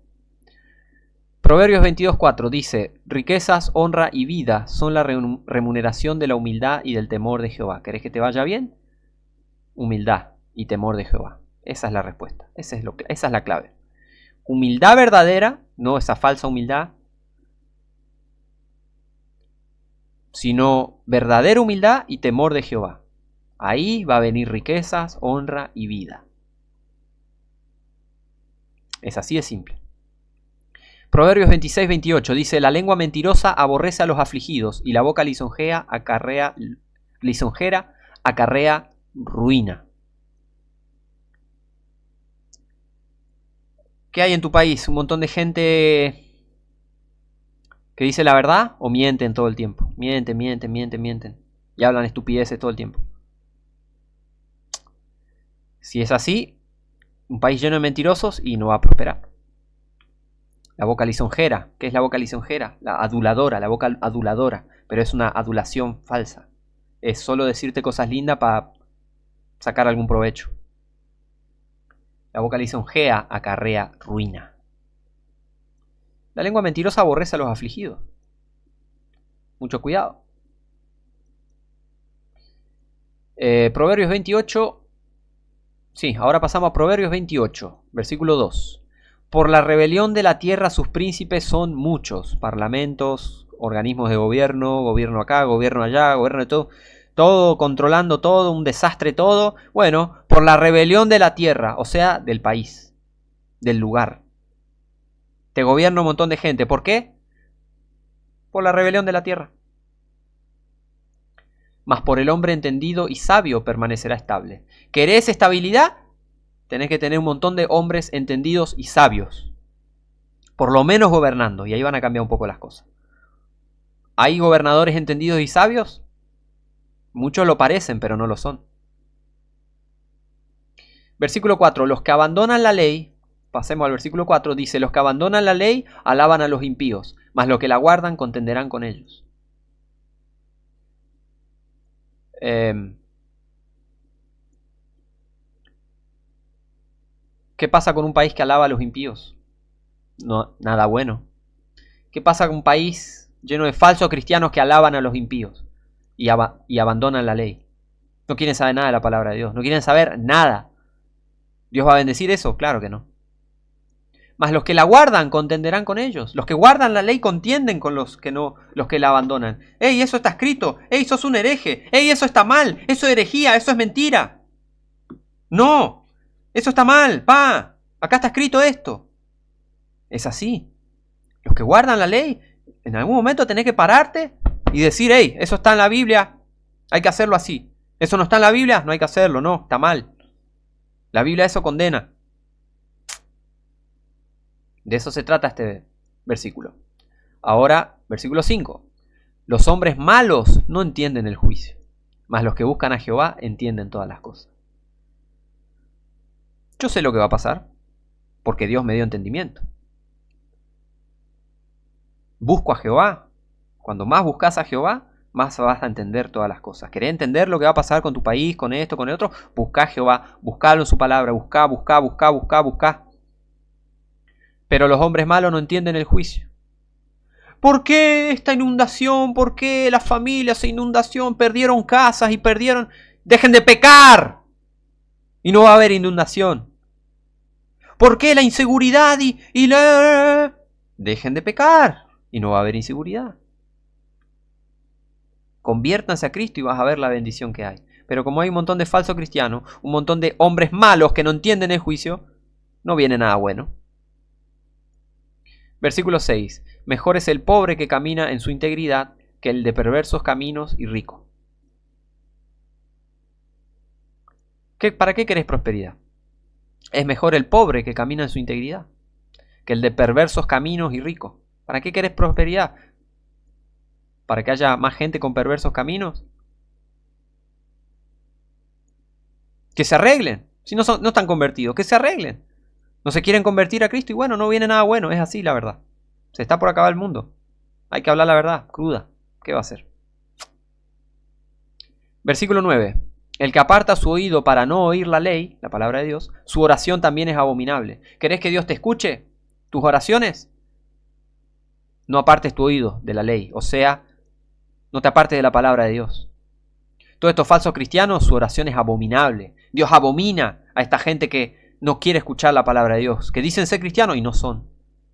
Proverbios 22:4 dice: riquezas, honra y vida son la remuneración de la humildad y del temor de Jehová. ¿Querés que te vaya bien? Humildad y temor de Jehová. Esa es la respuesta. Esa es la clave. Humildad verdadera, no esa falsa humildad, sino verdadera humildad y temor de Jehová. Ahí va a venir riquezas, honra y vida. Es así de simple. Proverbios 26:28 dice: la lengua mentirosa aborrece a los afligidos, y la boca lisonjera acarrea ruina. ¿Qué hay en tu país? Un montón de gente que dice la verdad o mienten todo el tiempo. Mienten. Y hablan estupideces todo el tiempo. Si es así, un país lleno de mentirosos y no va a prosperar. La boca lisonjera. ¿Qué es la boca lisonjera? La aduladora, la boca aduladora. Pero es una adulación falsa. Es solo decirte cosas lindas para sacar algún provecho. La boca lisonjera acarrea ruina. La lengua mentirosa aborrece a los afligidos. Mucho cuidado. Proverbios 28. Sí, ahora pasamos a Proverbios 28, versículo 2. Por la rebelión de la tierra sus príncipes son muchos, parlamentos, organismos de gobierno, gobierno acá, gobierno allá, gobierno de todo, todo controlando todo, un desastre todo. Bueno, por la rebelión de la tierra, o sea, del país, del lugar. Te gobierna un montón de gente. ¿Por qué? Por la rebelión de la tierra. Mas por el hombre entendido y sabio permanecerá estable. ¿Querés estabilidad? Tenés que tener un montón de hombres entendidos y sabios. Por lo menos gobernando. Y ahí van a cambiar un poco las cosas. ¿Hay gobernadores entendidos y sabios? Muchos lo parecen, pero no lo son. Versículo 4. Los que abandonan la ley, pasemos al versículo 4, dice: los que abandonan la ley alaban a los impíos, mas los que la guardan contenderán con ellos. ¿Qué pasa con un país que alaba a los impíos? No, nada bueno. ¿Qué pasa con un país lleno de falsos cristianos que alaban a los impíos y abandonan la ley? No quieren saber nada de la palabra de Dios. No quieren saber nada. ¿Dios va a bendecir eso? Claro que no. mas los que la guardan contenderán con ellos. Los que guardan la ley contienden con los que la abandonan. ¡Ey, eso está escrito! ¡Ey, sos un hereje! ¡Ey, eso está mal! ¡Eso es herejía! ¡Eso es mentira! ¡No! ¡Eso está mal! ¡Pa! Acá está escrito esto. Es así. Los que guardan la ley, en algún momento tenés que pararte y decir, ¡ey, eso está en la Biblia! Hay que hacerlo así. ¿Eso no está en la Biblia? No hay que hacerlo, no, está mal. La Biblia eso condena. De eso se trata este versículo. Ahora, versículo 5. Los hombres malos no entienden el juicio, mas los que buscan a Jehová entienden todas las cosas. Yo sé lo que va a pasar, porque Dios me dio entendimiento. Busco a Jehová. Cuando más buscas a Jehová, más vas a entender todas las cosas. ¿Querés entender lo que va a pasar con tu país, con esto, con el otro? Busca a Jehová, buscalo en su palabra, busca. Pero los hombres malos no entienden el juicio. ¿Por qué esta inundación? ¿Por qué las familias en inundación perdieron casas y perdieron? ¡Dejen de pecar! Y no va a haber inundación. ¿Por qué la inseguridad y la... Dejen de pecar y no va a haber inseguridad. Conviértanse a Cristo y vas a ver la bendición que hay. Pero como hay un montón de falsos cristianos, un montón de hombres malos que no entienden el juicio, no viene nada bueno. Versículo 6. Mejor es el pobre que camina en su integridad que el de perversos caminos y rico. ¿Para qué querés prosperidad? Es mejor el pobre que camina en su integridad que el de perversos caminos y rico. ¿Para qué querés prosperidad? ¿Para que haya más gente con perversos caminos? Que se arreglen. Si no están convertidos, que se arreglen. No se quieren convertir a Cristo y bueno, no viene nada bueno. Es así la verdad. Se está por acabar el mundo. Hay que hablar la verdad, cruda. ¿Qué va a hacer? Versículo 9. El que aparta su oído para no oír la ley, la palabra de Dios, su oración también es abominable. ¿Querés que Dios te escuche tus oraciones? No apartes tu oído de la ley. O sea, no te apartes de la palabra de Dios. Todos estos falsos cristianos, su oración es abominable. Dios abomina a esta gente que no quiere escuchar la palabra de Dios, que dicen ser cristianos y no son.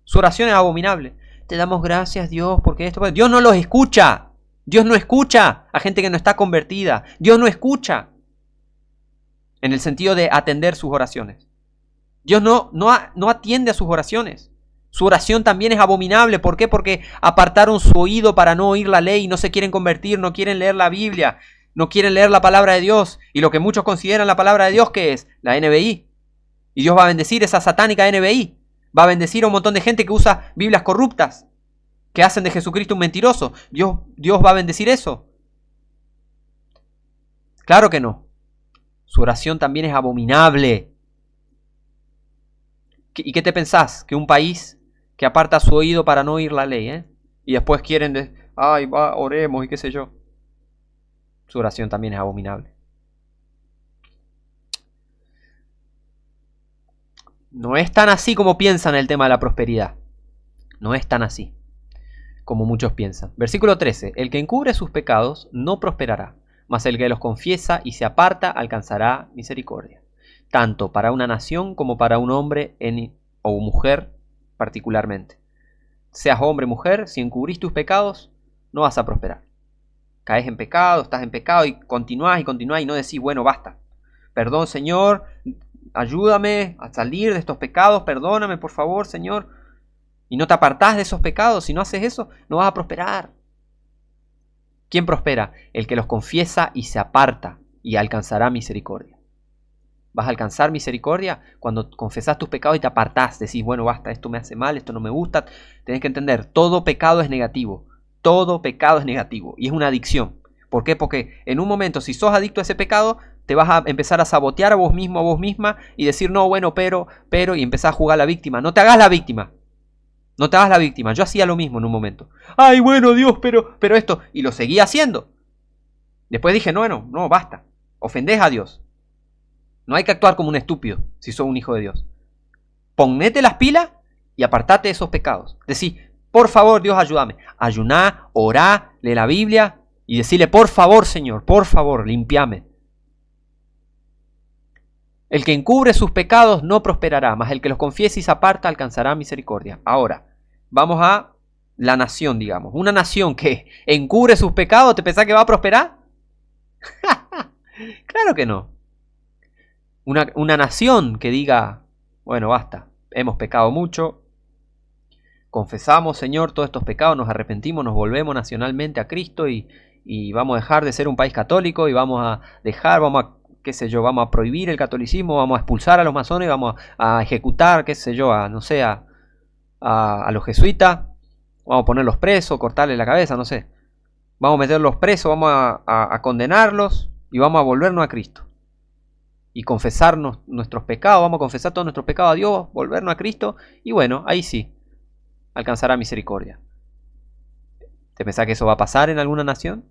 Su oración es abominable. Te damos gracias, Dios, porque esto... Dios no los escucha. Dios no escucha a gente que no está convertida. Dios no escucha en el sentido de atender sus oraciones. Dios no atiende a sus oraciones. Su oración también es abominable. ¿Por qué? Porque apartaron su oído para no oír la ley, no se quieren convertir, no quieren leer la Biblia, no quieren leer la palabra de Dios. Y lo que muchos consideran la palabra de Dios, ¿qué es? La NBI. Y Dios va a bendecir esa satánica NBI. Va a bendecir a un montón de gente que usa Biblias corruptas, que hacen de Jesucristo un mentiroso. Dios va a bendecir eso. Claro que no. Su oración también es abominable. ¿Y qué te pensás? Que un país que aparta su oído para no oír la ley, y después quieren oremos y qué sé yo. Su oración también es abominable. No es tan así como piensan el tema de la prosperidad. No es tan así como muchos piensan. Versículo 13. El que encubre sus pecados no prosperará, mas el que los confiesa y se aparta alcanzará misericordia. Tanto para una nación como para un hombre o mujer particularmente. Seas hombre o mujer, si encubrís tus pecados, no vas a prosperar. Caes en pecado, estás en pecado y continuás y no decís, bueno, basta. Perdón, Señor, ayúdame a salir de estos pecados, perdóname, por favor, Señor. Y no te apartás de esos pecados. Si no haces eso, no vas a prosperar. ¿Quién prospera? El que los confiesa y se aparta y alcanzará misericordia. Vas a alcanzar misericordia cuando confesás tus pecados y te apartás. Decís, bueno, basta, esto me hace mal, esto no me gusta. Tenés que entender, todo pecado es negativo. Todo pecado es negativo y es una adicción. ¿Por qué? Porque en un momento, si sos adicto a ese pecado, te vas a empezar a sabotear a vos mismo, a vos misma y decir, no, bueno, pero, y empezás a jugar a la víctima. No te hagas la víctima. No te hagas la víctima. Yo hacía lo mismo en un momento. Ay, bueno, Dios, pero esto. Y lo seguía haciendo. Después dije, no, basta. Ofendés a Dios. No hay que actuar como un estúpido si sos un hijo de Dios. Ponete las pilas y apartate de esos pecados. Decí, por favor, Dios, ayúdame. Ayuná, orá, lee la Biblia y decirle, por favor, Señor, por favor, limpiame. El que encubre sus pecados no prosperará, mas el que los confiese y se aparta alcanzará misericordia. Ahora, vamos a la nación, digamos. Una nación que encubre sus pecados, ¿te pensás que va a prosperar? Claro que no. Una nación que diga, bueno, basta, hemos pecado mucho, confesamos, Señor, todos estos pecados, nos arrepentimos, nos volvemos nacionalmente a Cristo y vamos a dejar de ser un país católico y vamos a dejar, vamos a, qué sé yo, vamos a prohibir el catolicismo, vamos a expulsar a los masones, vamos a ejecutar, qué sé yo, a, no sé, a los jesuitas, vamos a ponerlos presos, cortarles la cabeza, no sé. Vamos a meterlos presos, vamos a condenarlos y vamos a volvernos a Cristo. Y confesarnos nuestros pecados, vamos a confesar todos nuestros pecados a Dios, volvernos a Cristo y bueno, ahí sí, alcanzará misericordia. ¿Te pensás que eso va a pasar en alguna nación?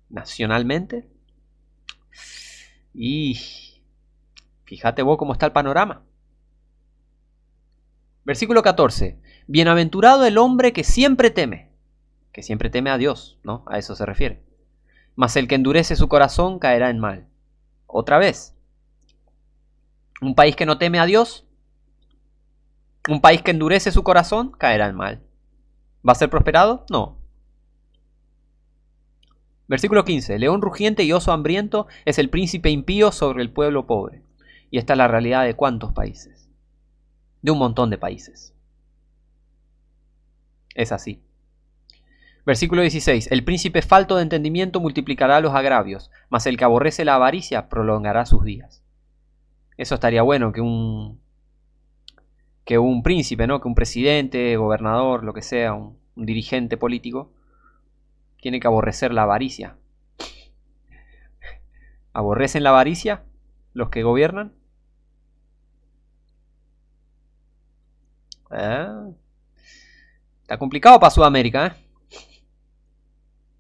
¿Nacionalmente? Y fíjate vos cómo está el panorama. Versículo 14. Bienaventurado el hombre que siempre teme a Dios, ¿no? A eso se refiere. Mas el que endurece su corazón caerá en mal. Otra vez. Un país que no teme a Dios, un país que endurece su corazón, caerá en mal. ¿Va a ser prosperado? No. Versículo 15. León rugiente y oso hambriento es el príncipe impío sobre el pueblo pobre. Y esta es la realidad de ¿cuántos países? De un montón de países. Es así. Versículo 16. El príncipe falto de entendimiento multiplicará los agravios, mas el que aborrece la avaricia prolongará sus días. Eso estaría bueno que un príncipe, ¿no? Que un presidente, gobernador, lo que sea, un dirigente político, tiene que aborrecer la avaricia. ¿Aborrecen la avaricia los que gobiernan? Está complicado para Sudamérica, ¿eh?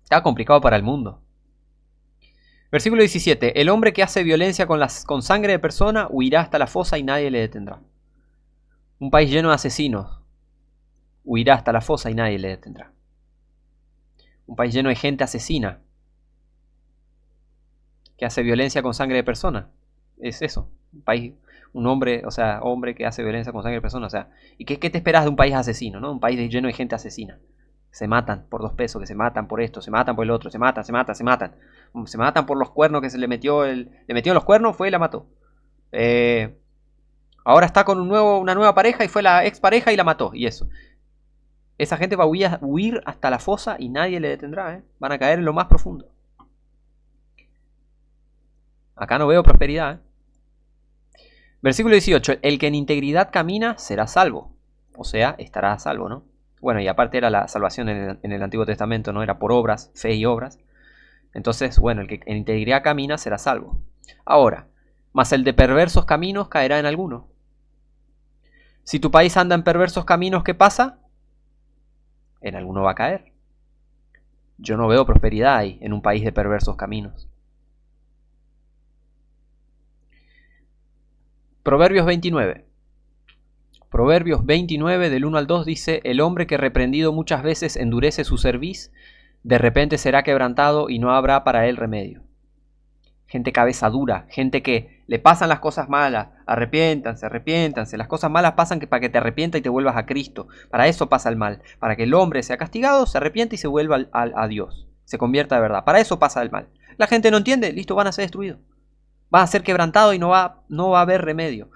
Está complicado para el mundo. Versículo 17. El hombre que hace violencia con sangre de persona huirá hasta la fosa y nadie le detendrá. Un país lleno de asesinos huirá hasta la fosa y nadie le detendrá. Un país lleno de gente asesina que hace violencia con sangre de persona. Es eso. Un país, un hombre, o sea, hombre que hace violencia con sangre de persona. O sea, ¿y qué te esperas de un país asesino, no? Un país lleno de gente asesina. Se matan por 2 pesos, que se matan por esto, se matan por el otro, se matan. Se matan por los cuernos que se le metió los cuernos, fue y la mató. Ahora está con una nueva pareja y fue la expareja y la mató. Y eso. Esa gente va a huir hasta la fosa y nadie le detendrá, ¿eh? Van a caer en lo más profundo. Acá no veo prosperidad, ¿eh? Versículo 18. El que en integridad camina será salvo. O sea, estará a salvo, ¿no? Bueno, y aparte era la salvación en el Antiguo Testamento, ¿no? Era por obras, fe y obras. Entonces, bueno, el que en integridad camina será salvo. Ahora, mas el de perversos caminos caerá en alguno. Si tu país anda en perversos caminos, ¿qué pasa? En alguno va a caer. Yo no veo prosperidad ahí, en un país de perversos caminos. Proverbios 29. Proverbios 29 del 1 al 2 dice: el hombre que reprendido muchas veces endurece su cerviz, de repente será quebrantado y no habrá para él remedio. Gente cabeza dura, gente que le pasan las cosas malas, arrepiéntanse, las cosas malas pasan para que te arrepientas y te vuelvas a Cristo. Para eso pasa el mal, para que el hombre sea castigado, se arrepiente y se vuelva a Dios, se convierta de verdad. Para eso pasa el mal. La gente no entiende, listo, van a ser destruidos. Van a ser quebrantados y no va a haber remedio.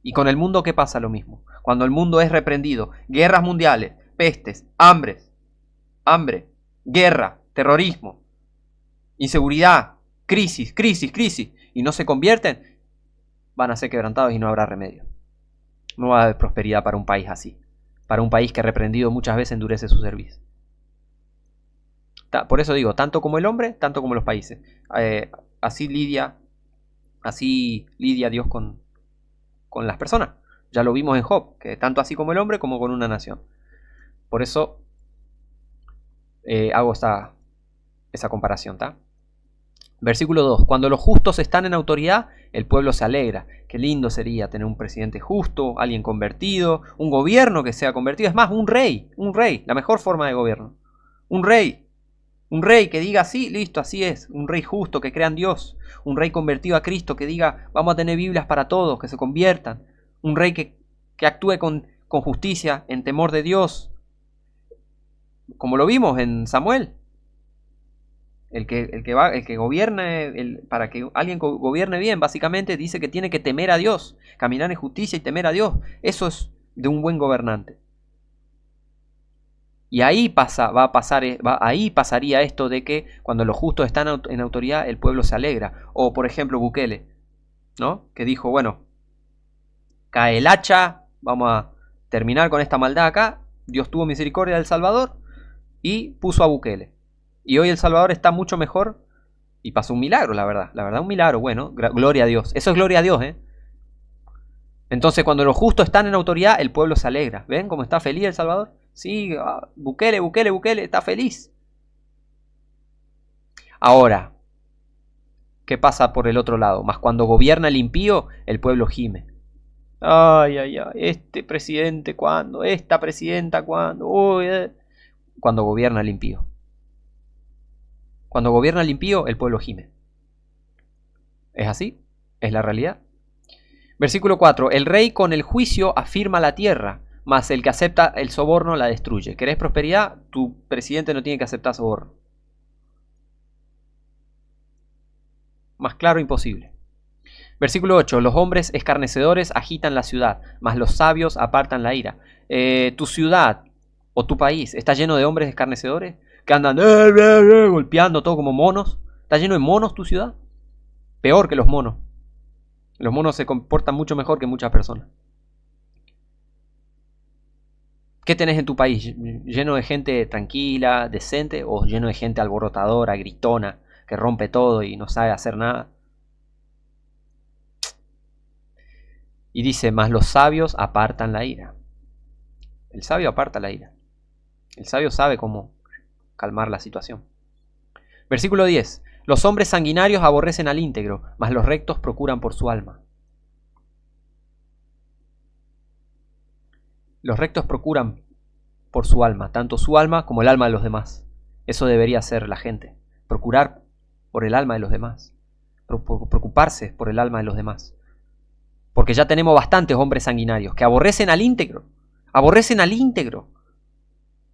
Y con el mundo, ¿qué pasa? Lo mismo. Cuando el mundo es reprendido, guerras mundiales, pestes, hambre, guerra, terrorismo, inseguridad, crisis, y no se convierten, van a ser quebrantados y no habrá remedio. No va a haber prosperidad para un país así. Para un país que reprendido muchas veces endurece su servicio. Por eso digo, tanto como el hombre, tanto como los países. Así lidia Dios con las personas. Ya lo vimos en Job, que tanto así como el hombre como con una nación. Por eso hago esa comparación, ¿tá? Versículo 2. Cuando los justos están en autoridad, el pueblo se alegra. Qué lindo sería tener un presidente justo, alguien convertido, un gobierno que sea convertido. Es más, un rey, la mejor forma de gobierno. Un rey Un rey que diga, sí, listo, así es. Un rey justo, que crea en Dios. Un rey convertido a Cristo, que diga, vamos a tener Biblias para todos, que se conviertan. Un rey que actúe con justicia, en temor de Dios. Como lo vimos en Samuel. El que gobierne, para que alguien gobierne bien, básicamente dice que tiene que temer a Dios. Caminar en justicia y temer a Dios. Eso es de un buen gobernante. Y ahí ahí pasaría esto de que cuando los justos están en autoridad, el pueblo se alegra. O por ejemplo Bukele, ¿no? Que dijo, bueno, cae el hacha, vamos a terminar con esta maldad acá. Dios tuvo misericordia del Salvador y puso a Bukele. Y hoy El Salvador está mucho mejor y pasó un milagro, la verdad un milagro, bueno, gloria a Dios. Eso es gloria a Dios, ¿eh? Entonces cuando los justos están en autoridad, el pueblo se alegra. ¿Ven cómo está feliz El Salvador? Sí, Bukele, está feliz. Ahora, ¿qué pasa por el otro lado? Más cuando gobierna el impío, el pueblo gime. Ay, ay, ay, este presidente, ¿cuándo? Esta presidenta, ¿cuándo? Uy, Cuando gobierna el impío. Cuando gobierna el impío, el pueblo gime. ¿Es así? ¿Es la realidad? Versículo 4. El rey con el juicio afirma la tierra, mas el que acepta el soborno la destruye. ¿Querés prosperidad? Tu presidente no tiene que aceptar soborno. Más claro imposible. Versículo 8. Los hombres escarnecedores agitan la ciudad, mas los sabios apartan la ira. Tu ciudad o tu país está lleno de hombres escarnecedores que andan golpeando todo como monos. ¿Está lleno de monos tu ciudad? Peor que los monos. Los monos se comportan mucho mejor que muchas personas. ¿Qué tenés en tu país? ¿Lleno de gente tranquila, decente, o lleno de gente alborotadora, gritona, que rompe todo y no sabe hacer nada? Y dice, mas los sabios apartan la ira. El sabio aparta la ira. El sabio sabe cómo calmar la situación. Versículo 10. Los hombres sanguinarios aborrecen al íntegro, mas los rectos procuran por su alma. Los rectos procuran por su alma, tanto su alma como el alma de los demás. Eso debería hacer la gente. Procurar por el alma de los demás. Preocuparse por el alma de los demás. Porque ya tenemos bastantes hombres sanguinarios que aborrecen al íntegro. Aborrecen al íntegro.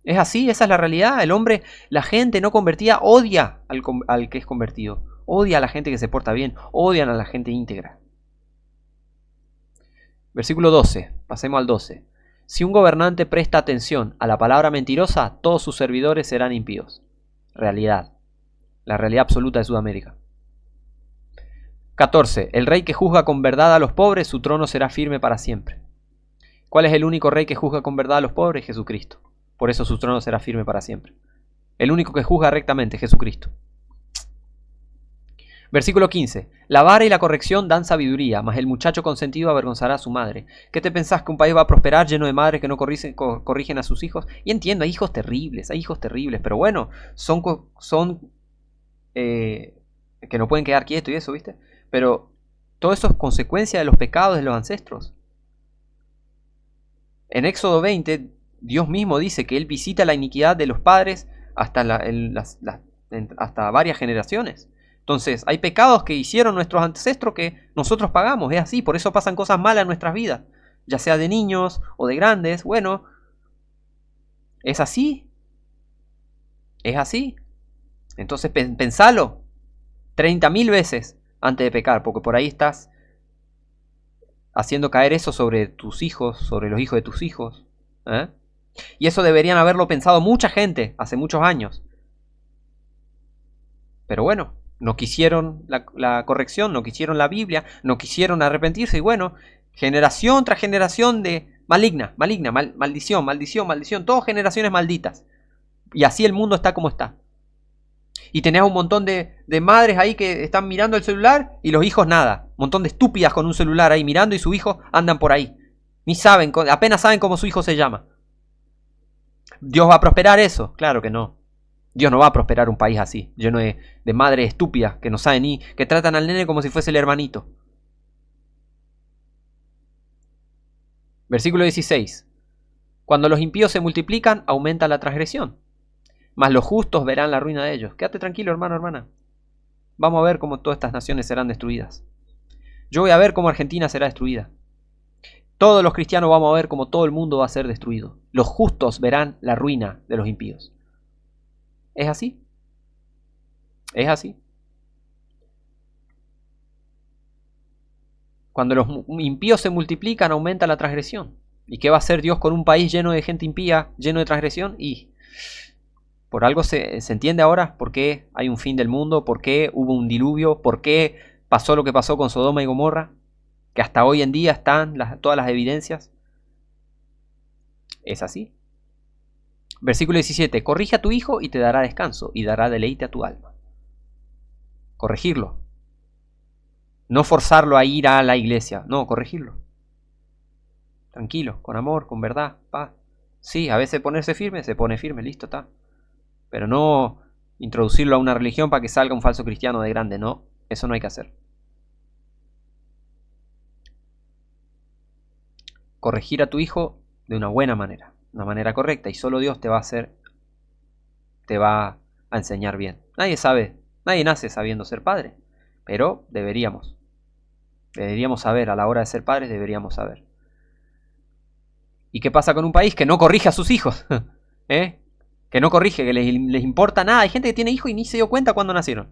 Es así, esa es la realidad. El hombre, la gente no convertida odia al que es convertido. Odia a la gente que se porta bien. Odian a la gente íntegra. Versículo 12. Pasemos al 12. Si un gobernante presta atención a la palabra mentirosa, todos sus servidores serán impíos. Realidad. La realidad absoluta de Sudamérica. 14. El rey que juzga con verdad a los pobres, su trono será firme para siempre. ¿Cuál es el único rey que juzga con verdad a los pobres? Jesucristo. Por eso su trono será firme para siempre. El único que juzga rectamente, Jesucristo. Versículo 15. La vara y la corrección dan sabiduría, mas el muchacho consentido avergonzará a su madre. ¿Qué te pensás que un país va a prosperar lleno de madres que no corrigen a sus hijos? Y entiendo, hay hijos terribles, pero bueno, son que no pueden quedar quietos y eso, ¿viste? Pero todo eso es consecuencia de los pecados de los ancestros. En Éxodo 20, Dios mismo dice que Él visita la iniquidad de los padres hasta varias generaciones. Entonces, hay pecados que hicieron nuestros ancestros que nosotros pagamos. Es así, por eso pasan cosas malas en nuestras vidas. Ya sea de niños o de grandes. Bueno, es así. Es así. Entonces, pensalo 30.000 veces antes de pecar, porque por ahí estás haciendo caer eso sobre tus hijos, sobre los hijos de tus hijos. Y eso deberían haberlo pensado mucha gente hace muchos años. Pero bueno, no quisieron la corrección, no quisieron la Biblia, no quisieron arrepentirse. Y bueno, generación tras generación de maldición, todas generaciones malditas. Y así el mundo está como está. Y tenés un montón de madres ahí que están mirando el celular y los hijos nada. Un montón de estúpidas con un celular ahí mirando y sus hijos andan por ahí. Ni saben, apenas saben cómo su hijo se llama. ¿Dios va a prosperar eso? Claro que no. Dios no va a prosperar un país así, lleno de madres estúpidas que no saben ni, que tratan al nene como si fuese el hermanito. Versículo 16. Cuando los impíos se multiplican, aumenta la transgresión. mas los justos verán la ruina de ellos. Quédate tranquilo, hermano, hermana. Vamos a ver cómo todas estas naciones serán destruidas. Yo voy a ver cómo Argentina será destruida. Todos los cristianos vamos a ver cómo todo el mundo va a ser destruido. Los justos verán la ruina de los impíos. ¿Es así? ¿Es así? Cuando los impíos se multiplican, aumenta la transgresión. ¿Y qué va a hacer Dios con un país lleno de gente impía, lleno de transgresión? Y por algo se entiende ahora por qué hay un fin del mundo, por qué hubo un diluvio, por qué pasó lo que pasó con Sodoma y Gomorra, que hasta hoy en día están todas las evidencias. Es así. Versículo 17. Corrige a tu hijo y te dará descanso y dará deleite a tu alma. Corregirlo. No forzarlo a ir a la iglesia. No, corregirlo. Tranquilo, con amor, con verdad, paz. Sí, a veces ponerse firme, se pone firme, listo, está. Pero no introducirlo a una religión para que salga un falso cristiano de grande, no. Eso no hay que hacer. Corregir a tu hijo de una buena manera, una manera correcta, y solo Dios te va a enseñar bien. Nadie nace sabiendo ser padre, pero deberíamos saber, a la hora de ser padres deberíamos saber. ¿Y qué pasa con un país que no corrige a sus hijos? Que no corrige, que les importa nada. Hay gente que tiene hijos y ni se dio cuenta cuando nacieron.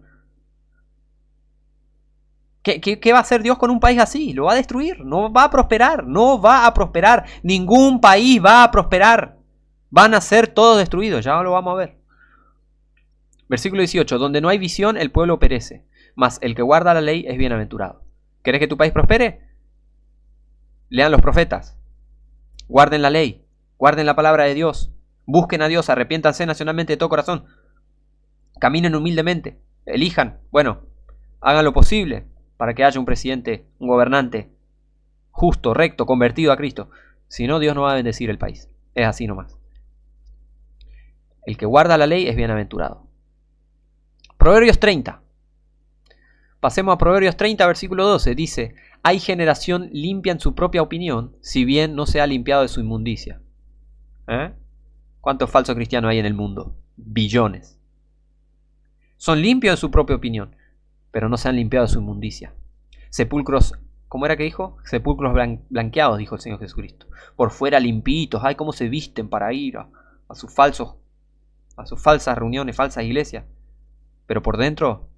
¿Qué va a hacer Dios con un país así? Lo va a destruir, no va a prosperar, no va a prosperar. Ningún país va a prosperar. Van a ser todos destruidos, ya lo vamos a ver. Versículo 18, donde no hay visión el pueblo perece, mas el que guarda la ley es bienaventurado. ¿Querés que tu país prospere? Lean los profetas, guarden la ley, guarden la palabra de Dios, busquen a Dios, arrepiéntanse nacionalmente de todo corazón, caminen humildemente, elijan, hagan lo posible para que haya un presidente, un gobernante justo, recto, convertido a Cristo. Si no, Dios no va a bendecir el país. Es así nomás. El que guarda la ley es bienaventurado. Proverbios 30. Pasemos a Proverbios 30, versículo 12. Dice, hay generación limpia en su propia opinión, si bien no se ha limpiado de su inmundicia. ¿Cuántos falsos cristianos hay en el mundo? Billones. Son limpios en su propia opinión, pero no se han limpiado de su inmundicia. Sepulcros, ¿cómo era que dijo? Sepulcros blanqueados, dijo el Señor Jesucristo. Por fuera limpitos, ay, cómo se visten para ir a sus falsas reuniones, falsas iglesias. Pero por dentro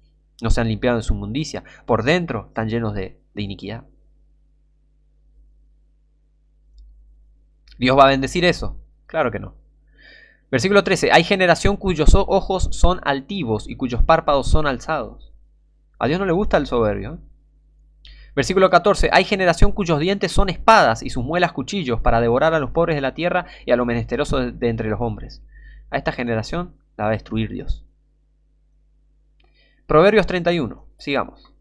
no se han limpiado de su inmundicia. Por dentro están llenos de iniquidad. ¿Dios va a bendecir eso? Claro que no. Versículo 13. Hay generación cuyos ojos son altivos y cuyos párpados son alzados. A Dios no le gusta el soberbio. Versículo 14. Hay generación cuyos dientes son espadas y sus muelas cuchillos para devorar a los pobres de la tierra y a los menesterosos de entre los hombres. A esta generación la va a destruir Dios. Proverbios 31. Sigamos.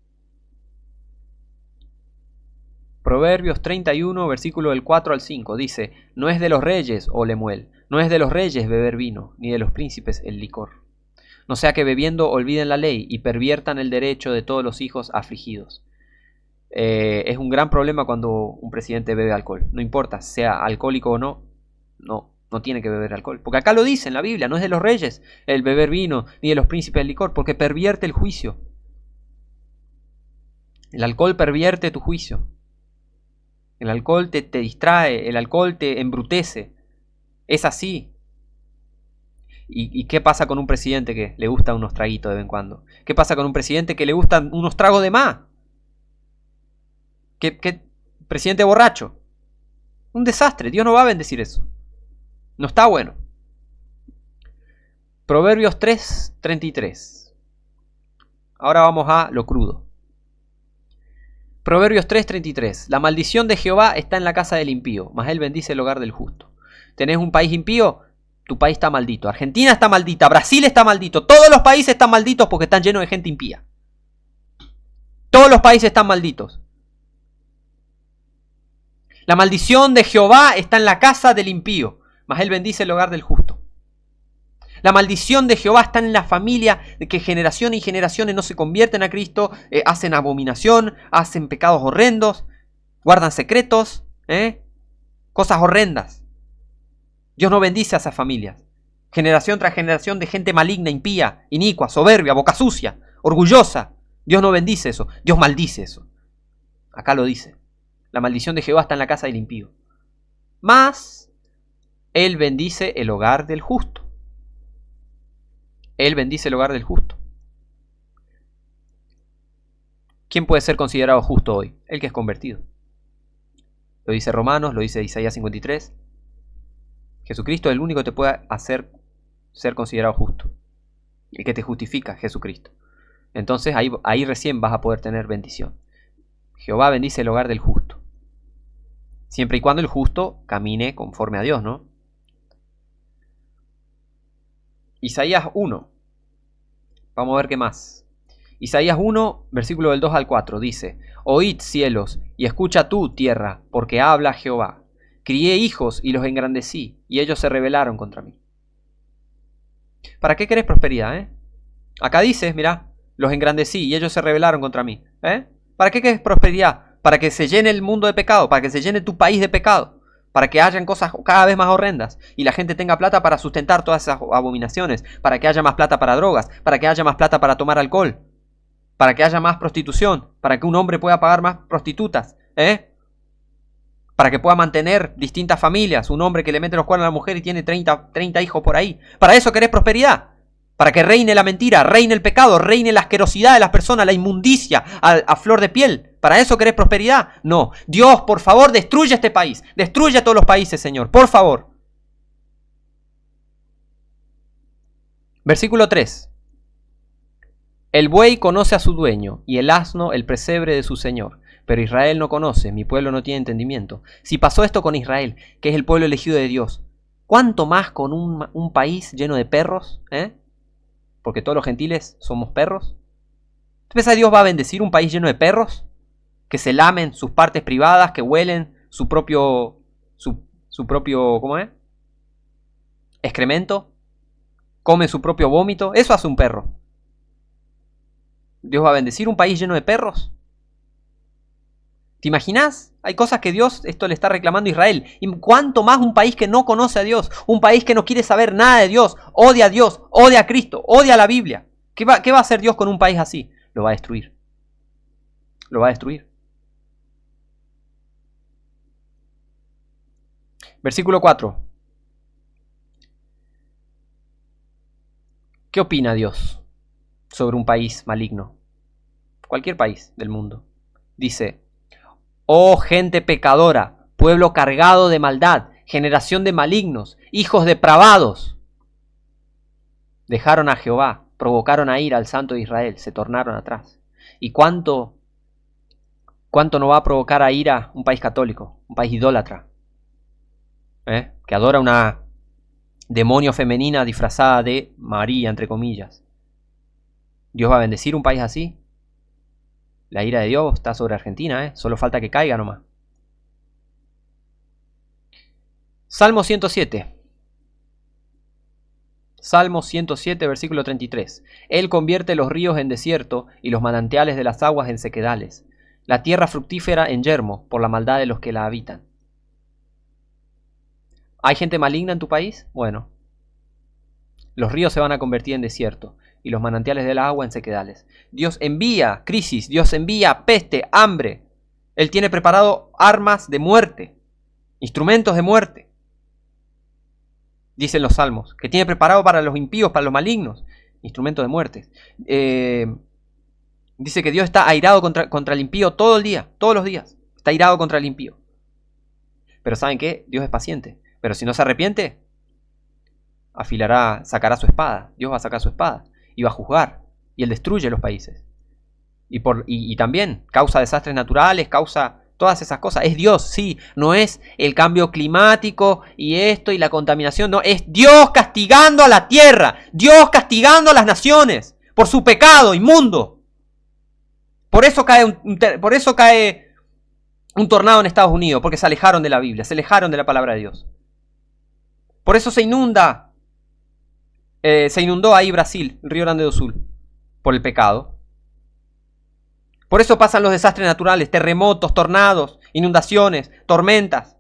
Proverbios 31, versículo del 4 al 5. Dice, no es de los reyes, oh Lemuel, no es de los reyes beber vino, ni de los príncipes el licor. No sea que bebiendo olviden la ley y perviertan el derecho de todos los hijos afligidos. Es un gran problema cuando un presidente bebe alcohol. No importa, sea alcohólico o no, no tiene que beber alcohol. Porque acá lo dice en la Biblia, no es de los reyes el beber vino, ni de los príncipes el licor, porque pervierte el juicio. El alcohol pervierte tu juicio. El alcohol te distrae, el alcohol te embrutece. Es así. ¿Y qué pasa con un presidente que le gusta unos traguitos de vez en cuando? ¿Qué pasa con un presidente que le gustan unos tragos de más? ¿Qué presidente borracho? Un desastre, Dios no va a bendecir eso. No está bueno. Proverbios 3:33. Ahora vamos a lo crudo. Proverbios 3:33. La maldición de Jehová está en la casa del impío, mas él bendice el hogar del justo. ¿Tenés un país impío? Tu país está maldito. Argentina está maldita. Brasil está maldito. Todos los países están malditos porque están llenos de gente impía. Todos los países están malditos. La maldición de Jehová está en la casa del impío, mas él bendice el hogar del justo. La maldición de Jehová está en la familia de que generaciones y generaciones no se convierten a Cristo, hacen abominación, hacen pecados horrendos, guardan secretos, cosas horrendas. Dios no bendice a esas familias. Generación tras generación de gente maligna, impía, inicua, soberbia, boca sucia, orgullosa. Dios no bendice eso, Dios maldice eso. Acá lo dice. La maldición de Jehová está en la casa del impío. Mas Él bendice el hogar del justo. Él bendice el hogar del justo. ¿Quién puede ser considerado justo hoy? El que es convertido. Lo dice Romanos, lo dice Isaías 53. Jesucristo es el único que te puede hacer ser considerado justo. El que te justifica, Jesucristo. Entonces ahí recién vas a poder tener bendición. Jehová bendice el hogar del justo. Siempre y cuando el justo camine conforme a Dios, ¿no? Isaías 1. Vamos a ver qué más. Isaías 1, versículo del 2 al 4, dice: Oíd, cielos, y escucha tú, tierra, porque habla Jehová. Crié hijos y los engrandecí, y ellos se rebelaron contra mí. ¿Para qué querés prosperidad, Acá dice, mirá, los engrandecí y ellos se rebelaron contra mí. ¿Para qué querés prosperidad? Para que se llene el mundo de pecado, para que se llene tu país de pecado, para que hayan cosas cada vez más horrendas y la gente tenga plata para sustentar todas esas abominaciones, para que haya más plata para drogas, para que haya más plata para tomar alcohol, para que haya más prostitución, para que un hombre pueda pagar más prostitutas, para que pueda mantener distintas familias, un hombre que le mete los cuernos a la mujer y tiene 30 hijos por ahí. ¿Para eso querés prosperidad? Para que reine la mentira, reine el pecado, reine la asquerosidad de las personas, la inmundicia a flor de piel. ¿Para eso querés prosperidad? No. Dios, por favor, destruye este país. Destruye a todos los países, Señor. Por favor. Versículo 3. El buey conoce a su dueño y el asno el pesebre de su señor. Pero Israel no conoce, mi pueblo no tiene entendimiento. Si pasó esto con Israel, que es el pueblo elegido de Dios, ¿cuánto más con un país lleno de perros? Porque todos los gentiles somos perros. ¿Tú piensas que Dios va a bendecir un país lleno de perros? Que se lamen sus partes privadas, que huelen su propio, ¿cómo es? Excremento. Comen su propio vómito. Eso hace un perro. ¿Dios va a bendecir un país lleno de perros? ¿Te imaginas? Hay cosas que Dios, esto le está reclamando a Israel. Y cuánto más un país que no conoce a Dios, un país que no quiere saber nada de Dios, odia a Cristo, odia a la Biblia. ¿Qué va a hacer Dios con un país así? Lo va a destruir. Lo va a destruir. Versículo 4. ¿Qué opina Dios sobre un país maligno? Cualquier país del mundo. Dice: oh gente pecadora, pueblo cargado de maldad, generación de malignos, hijos depravados. Dejaron a Jehová, provocaron a ira al Santo de Israel, se tornaron atrás. ¿Y cuánto no va a provocar a ira un país católico, un país idólatra? Que adora una demonio femenina disfrazada de María, entre comillas. ¿Dios va a bendecir un país así? La ira de Dios está sobre Argentina, solo falta que caiga nomás. Salmo 107. Salmo 107, versículo 33. Él convierte los ríos en desierto y los manantiales de las aguas en sequedales. La tierra fructífera en yermo por la maldad de los que la habitan. ¿Hay gente maligna en tu país? Bueno, los ríos se van a convertir en desierto y los manantiales del agua en sequedales. Dios envía crisis, Dios envía peste, hambre. Él tiene preparado armas de muerte, instrumentos de muerte. Dicen los salmos, que tiene preparado para los impíos, para los malignos, instrumentos de muerte. Dice que Dios está airado contra el impío todo el día, todos los días. Está airado contra el impío. Pero ¿saben qué? Dios es paciente. Pero si no se arrepiente, sacará su espada. Dios va a sacar su espada y va a juzgar. Y Él destruye los países. Y también causa desastres naturales, causa todas esas cosas. Es Dios, sí. No es el cambio climático y esto y la contaminación. No, es Dios castigando a la tierra. Dios castigando a las naciones por su pecado inmundo. Por eso cae un tornado en Estados Unidos, porque se alejaron de la Biblia, se alejaron de la palabra de Dios. Por eso se inundó ahí Brasil, el Río Grande do Sul, por el pecado. Por eso pasan los desastres naturales, terremotos, tornados, inundaciones, tormentas.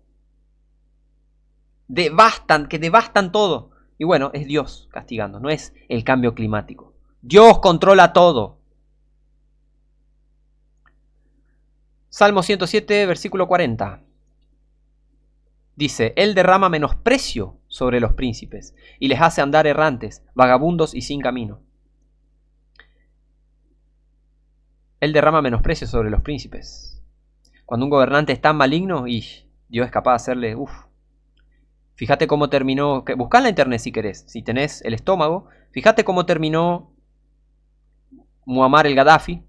Que devastan todo. Y bueno, es Dios castigando, no es el cambio climático. Dios controla todo. Salmo 107, versículo 40. Dice, Él derrama menosprecio sobre los príncipes y les hace andar errantes, vagabundos y sin camino. Él derrama menosprecio sobre los príncipes. Cuando un gobernante es tan maligno, y Dios es capaz de hacerle, Fíjate cómo terminó, buscá en la internet si querés, si tenés el estómago, fíjate cómo terminó Muammar el Gaddafi,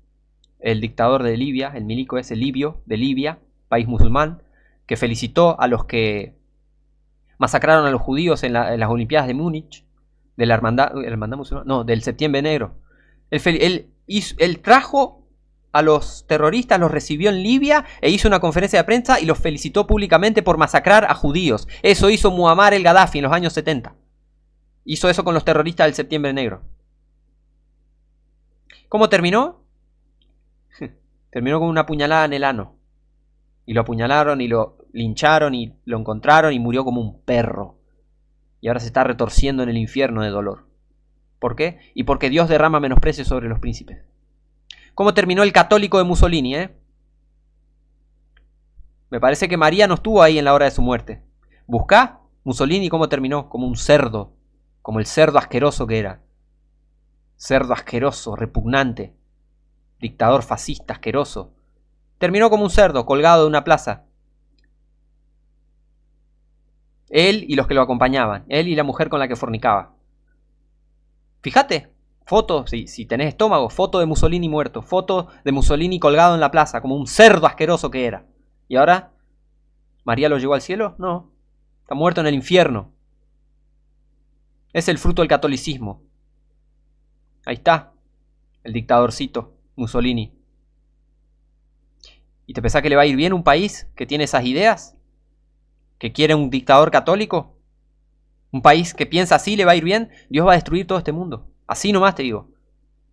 el dictador de Libia, el milico ese libio de Libia, país musulmán, que felicitó a los que masacraron a los judíos en las Olimpiadas de Múnich, de la hermandad musulmana, no, del Septiembre Negro. Él trajo a los terroristas, los recibió en Libia e hizo una conferencia de prensa y los felicitó públicamente por masacrar a judíos. Eso hizo Muammar el Gaddafi en los años 70. Hizo eso con los terroristas del Septiembre Negro. ¿Cómo terminó? Terminó con una puñalada en el ano. Y lo apuñalaron y lo lincharon y lo encontraron y murió como un perro. Y ahora se está retorciendo en el infierno de dolor. ¿Por qué? Y porque Dios derrama menosprecio sobre los príncipes. ¿Cómo terminó el católico de Mussolini? Me parece que María no estuvo ahí en la hora de su muerte. Buscá Mussolini cómo terminó, como un cerdo, como el cerdo asqueroso que era. Cerdo asqueroso, repugnante, dictador fascista asqueroso. Terminó como un cerdo, colgado de una plaza. Él y los que lo acompañaban, él y la mujer con la que fornicaba. Fíjate, foto, si tenés estómago, foto de Mussolini muerto, foto de Mussolini colgado en la plaza, como un cerdo asqueroso que era. ¿Y ahora? ¿María lo llevó al cielo? No, está muerto en el infierno. Es el fruto del catolicismo. Ahí está, el dictadorcito Mussolini. ¿Y te pensás que le va a ir bien un país que tiene esas ideas? ¿Que quiere un dictador católico? ¿Un país que piensa así le va a ir bien? Dios va a destruir todo este mundo. Así nomás te digo.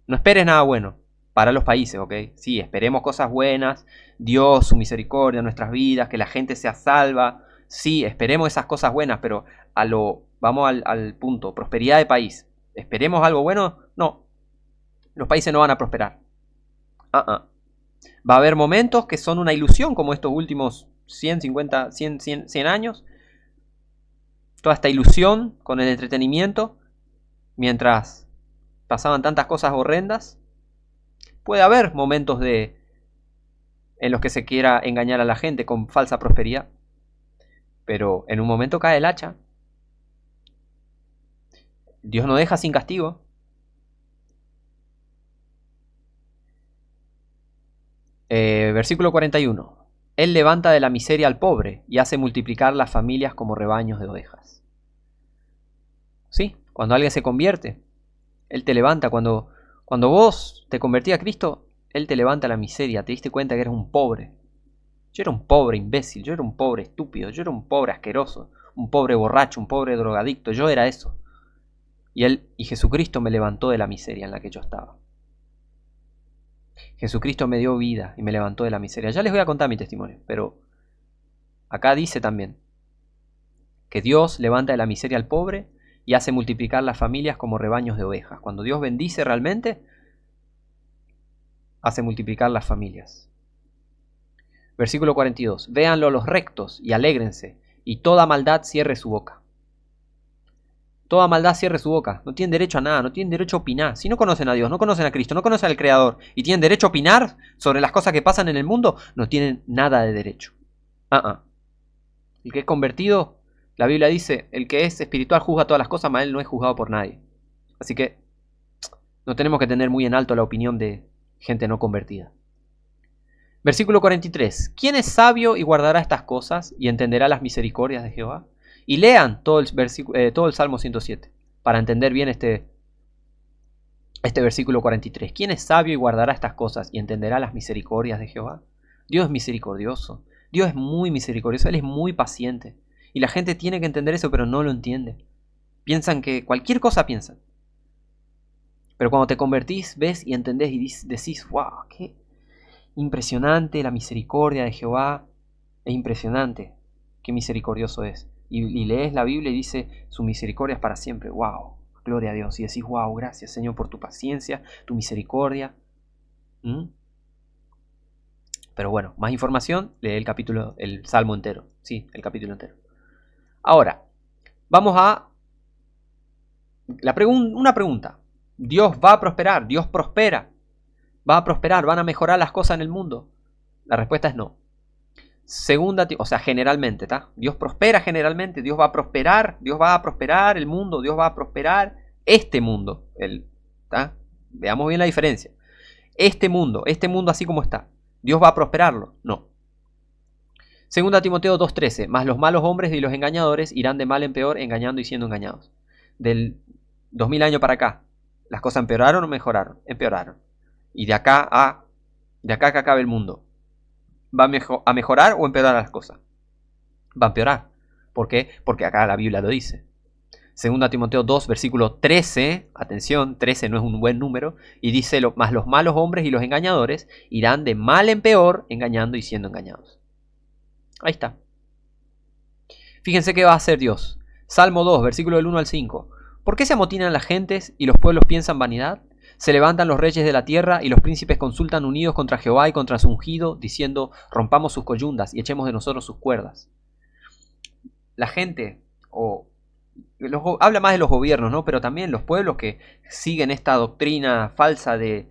No esperes nada bueno para los países, ¿ok? Sí, esperemos cosas buenas. Dios, su misericordia en nuestras vidas, que la gente sea salva. Sí, esperemos esas cosas buenas, pero vamos al punto. Prosperidad de país. ¿Esperemos algo bueno? No. Los países no van a prosperar. Va a haber momentos que son una ilusión, como estos últimos 100, 50, 100 años. Toda esta ilusión con el entretenimiento, mientras pasaban tantas cosas horrendas. Puede haber momentos en los que se quiera engañar a la gente con falsa prosperidad. Pero en un momento cae el hacha. Dios no deja sin castigo. Versículo 41. Él levanta de la miseria al pobre y hace multiplicar las familias como rebaños de ovejas. ¿Sí? Cuando alguien se convierte, Él te levanta. Cuando vos te convertís a Cristo, Él te levanta la miseria. Te diste cuenta que eres un pobre. Yo era un pobre imbécil, yo era un pobre estúpido, yo era un pobre asqueroso, un pobre borracho, un pobre drogadicto. Yo era eso. Y Jesucristo me levantó de la miseria en la que yo estaba. Jesucristo me dio vida y me levantó de la miseria. Ya les voy a contar mi testimonio, pero acá dice también que Dios levanta de la miseria al pobre y hace multiplicar las familias como rebaños de ovejas. Cuando Dios bendice realmente, hace multiplicar las familias. Versículo 42. Véanlo los rectos y alégrense, y toda maldad cierre su boca. Toda maldad cierre su boca. No tienen derecho a nada, no tienen derecho a opinar. Si no conocen a Dios, no conocen a Cristo, no conocen al Creador y tienen derecho a opinar sobre las cosas que pasan en el mundo, no tienen nada de derecho. El que es convertido, la Biblia dice, el que es espiritual juzga todas las cosas, mas él no es juzgado por nadie. Así que no tenemos que tener muy en alto la opinión de gente no convertida. Versículo 43. ¿Quién es sabio y guardará estas cosas y entenderá las misericordias de Jehová? Y lean todo el Salmo 107 para entender bien este versículo 43. ¿Quién es sabio y guardará estas cosas y entenderá las misericordias de Jehová? Dios es misericordioso. Dios es muy misericordioso. Él es muy paciente. Y la gente tiene que entender eso, pero no lo entiende. Piensan que cualquier cosa piensan. Pero cuando te convertís, ves y entendés y decís, wow, qué impresionante la misericordia de Jehová. Es impresionante qué misericordioso es. y lees la Biblia y dice, su misericordia es para siempre. ¡Wow! Gloria a Dios. Y decís, wow, gracias Señor por tu paciencia, tu misericordia. Pero bueno, más información, lee el Salmo entero. Sí, el capítulo entero. Ahora, vamos a una pregunta. ¿Dios va a prosperar? ¿Dios prospera? ¿Va a prosperar? ¿Van a mejorar las cosas en el mundo? La respuesta es no. Generalmente, ¿está? Dios prospera generalmente, Dios va a prosperar el mundo, Dios va a prosperar este mundo. ¿Está? Veamos bien la diferencia. Este mundo así como está, ¿Dios va a prosperarlo? No. 2 Timoteo 2:13, mas los malos hombres y los engañadores irán de mal en peor, engañando y siendo engañados. Del 2000 años para acá, ¿las cosas empeoraron o mejoraron? Empeoraron. Y de acá que acabe el mundo, ¿va a mejorar o empeorar las cosas? Va a empeorar. ¿Por qué? Porque acá la Biblia lo dice. 2 Timoteo 2, versículo 13, atención, 13 no es un buen número, y dice, mas los malos hombres y los engañadores irán de mal en peor, engañando y siendo engañados. Ahí está. Fíjense qué va a hacer Dios. Salmo 2, versículo del 1 al 5. ¿Por qué se amotinan las gentes y los pueblos piensan vanidad? Se levantan los reyes de la tierra y los príncipes consultan unidos contra Jehová y contra su ungido, diciendo, rompamos sus coyundas y echemos de nosotros sus cuerdas. La gente, habla más de los gobiernos, ¿no? Pero también los pueblos que siguen esta doctrina falsa de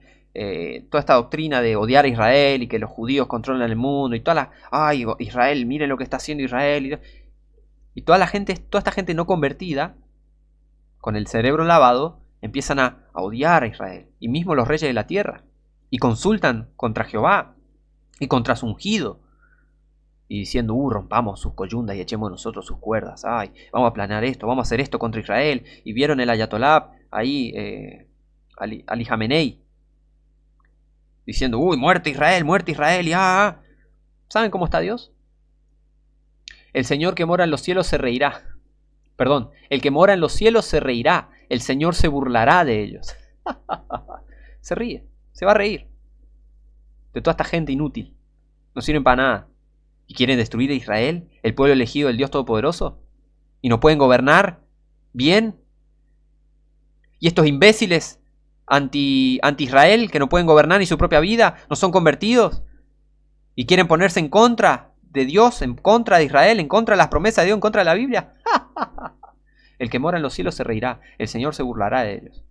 toda esta doctrina de odiar a Israel y que los judíos controlan el mundo y ay, Israel, miren lo que está haciendo Israel y toda esta gente no convertida con el cerebro lavado empiezan a odiar a Israel y mismo los reyes de la tierra y consultan contra Jehová y contra su ungido y diciendo, rompamos sus coyundas y echemos nosotros sus cuerdas, ay, vamos a planear esto, vamos a hacer esto contra Israel. Y vieron el Ayatolá ahí, Ali Jamenei, diciendo, muerte Israel, y ¿saben cómo está Dios? El Señor que mora en los cielos se reirá. Perdón, el que mora en los cielos se reirá, el Señor se burlará de ellos. Se ríe, se va a reír de toda esta gente inútil, no sirven para nada. ¿Y quieren destruir a Israel, el pueblo elegido del Dios Todopoderoso? ¿Y no pueden gobernar bien? ¿Y estos imbéciles anti-Israel que no pueden gobernar ni su propia vida, no son convertidos? ¿Y quieren ponerse en contra de Dios, en contra de Israel, en contra de las promesas de Dios, en contra de la Biblia? El que mora en los cielos se reirá, el Señor se burlará de ellos.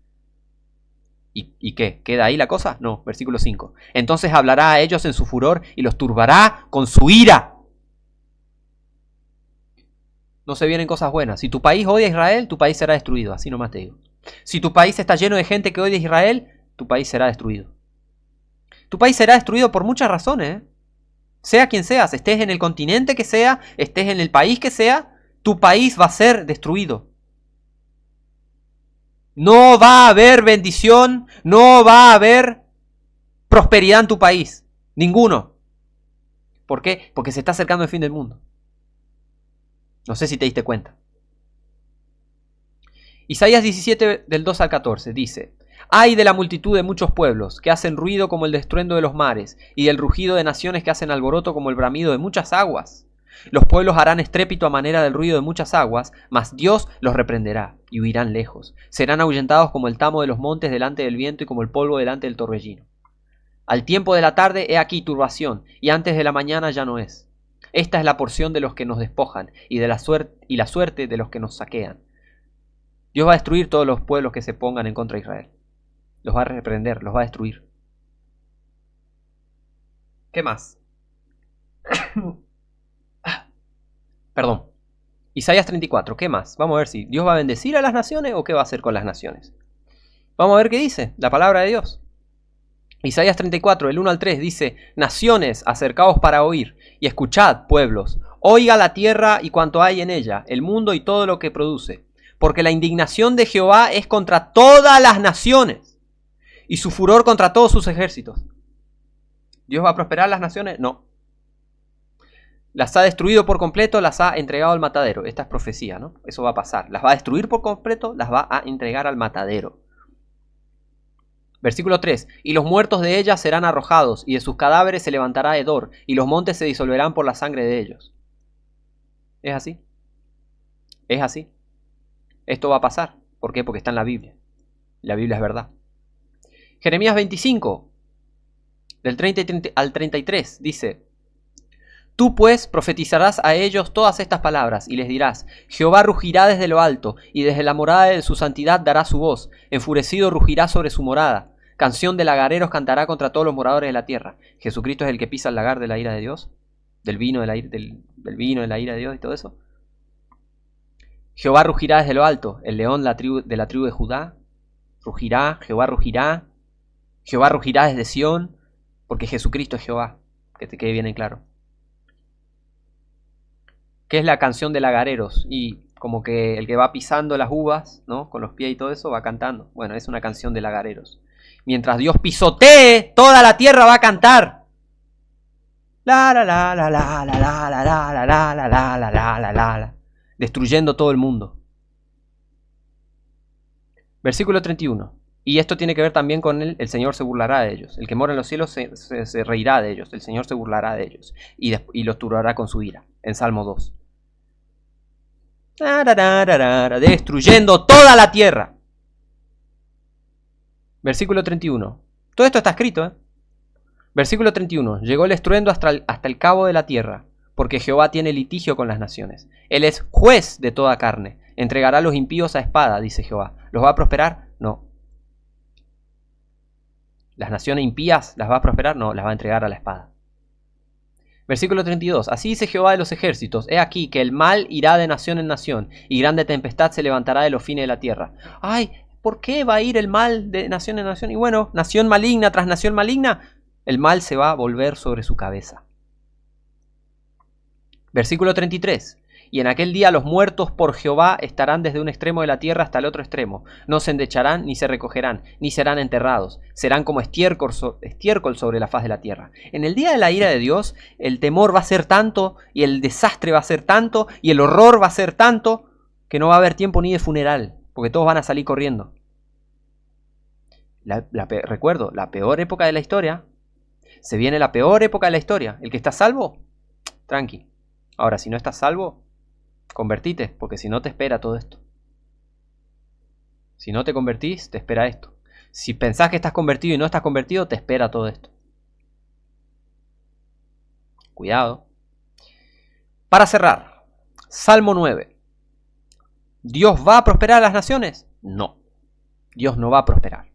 ¿Y qué? ¿Queda ahí la cosa? No, versículo 5. Entonces hablará a ellos en su furor y los turbará con su ira. No se vienen cosas buenas. Si tu país odia a Israel, tu país será destruido. Así nomás te digo. Si tu país está lleno de gente que odia a Israel, tu país será destruido. Tu país será destruido por muchas razones, ¿eh? Sea quien seas, estés en el continente que sea, estés en el país que sea, tu país va a ser destruido. No va a haber bendición, no va a haber prosperidad en tu país. Ninguno. ¿Por qué? Porque se está acercando el fin del mundo. No sé si te diste cuenta. Isaías 17 del 2 al 14 dice, ay de la multitud de muchos pueblos que hacen ruido como el estruendo de los mares y del rugido de naciones que hacen alboroto como el bramido de muchas aguas. Los pueblos harán estrépito a manera del ruido de muchas aguas, mas Dios los reprenderá y huirán lejos. Serán ahuyentados como el tamo de los montes delante del viento y como el polvo delante del torbellino. Al tiempo de la tarde he aquí turbación, y antes de la mañana ya no es. Esta es la porción de los que nos despojan y la suerte de los que nos saquean. Dios va a destruir todos los pueblos que se pongan en contra de Israel. Los va a reprender, los va a destruir. ¿Qué más? Perdón. Isaías 34, ¿qué más? Vamos a ver si Dios va a bendecir a las naciones o qué va a hacer con las naciones. Vamos a ver qué dice la palabra de Dios. Isaías 34, el 1 al 3 dice, naciones, acercaos para oír, y escuchad, pueblos, oiga la tierra y cuanto hay en ella, el mundo y todo lo que produce. Porque la indignación de Jehová es contra todas las naciones, y su furor contra todos sus ejércitos. ¿Dios va a prosperar las naciones? No. Las ha destruido por completo, las ha entregado al matadero. Esta es profecía, ¿no? Eso va a pasar. Las va a destruir por completo, las va a entregar al matadero. Versículo 3. Y los muertos de ellas serán arrojados, y de sus cadáveres se levantará hedor, y los montes se disolverán por la sangre de ellos. ¿Es así? Es así. Esto va a pasar. ¿Por qué? Porque está en la Biblia. La Biblia es verdad. Jeremías 25, del 30 al 33, dice: Tú pues profetizarás a ellos todas estas palabras y les dirás: Jehová rugirá desde lo alto, y desde la morada de su santidad dará su voz, enfurecido rugirá sobre su morada. Canción de lagareros cantará contra todos los moradores de la tierra. Jesucristo es el que pisa el lagar de la ira de Dios, del vino de la ira de Dios y todo eso. Jehová rugirá desde lo alto, el león de la tribu de Judá rugirá, Jehová rugirá desde Sión, porque Jesucristo es Jehová, que te quede bien en claro. ¿Qué es la canción de lagareros? Y como que el que va pisando las uvas, ¿no? Con los pies y todo eso, va cantando. Bueno, es una canción de lagareros. Mientras Dios pisotee, toda la tierra va a cantar. La la la la la la la la la la la la la la la la, destruyendo todo el mundo. Versículo 31. Y esto tiene que ver también con el Señor se burlará de ellos. El que mora en los cielos se reirá de ellos. El Señor se burlará de ellos. Y los turbará con su ira. En Salmo 2. Destruyendo toda la tierra. Versículo 31. Todo esto está escrito, ¿eh? Versículo 31. Llegó el estruendo hasta el cabo de la tierra, porque Jehová tiene litigio con las naciones. Él es juez de toda carne. Entregará a los impíos a espada, dice Jehová. ¿Los va a prosperar? No. ¿Las naciones impías las va a prosperar? No, las va a entregar a la espada. Versículo 32. Así dice Jehová de los ejércitos: He aquí que el mal irá de nación en nación, y grande tempestad se levantará de los fines de la tierra. ¡Ay! ¿Por qué va a ir el mal de nación en nación? Y bueno, nación maligna tras nación maligna, el mal se va a volver sobre su cabeza. Versículo 33. Y en aquel día los muertos por Jehová estarán desde un extremo de la tierra hasta el otro extremo. No se endecharán, ni se recogerán, ni serán enterrados. Serán como estiércol sobre la faz de la tierra. En el día de la ira de Dios, el temor va a ser tanto, y el desastre va a ser tanto, y el horror va a ser tanto, que no va a haber tiempo ni de funeral, porque todos van a salir corriendo. Recuerdo, la peor época de la historia. Se viene la peor época de la historia. El que está salvo, tranqui. Ahora, si no estás salvo, convertite, porque si no te espera todo esto. Si no te convertís, te espera esto. Si pensás que estás convertido y no estás convertido, te espera todo esto. Cuidado. Para cerrar, Salmo 9. ¿Dios va a prosperar a las naciones? No. Dios no va a prosperar.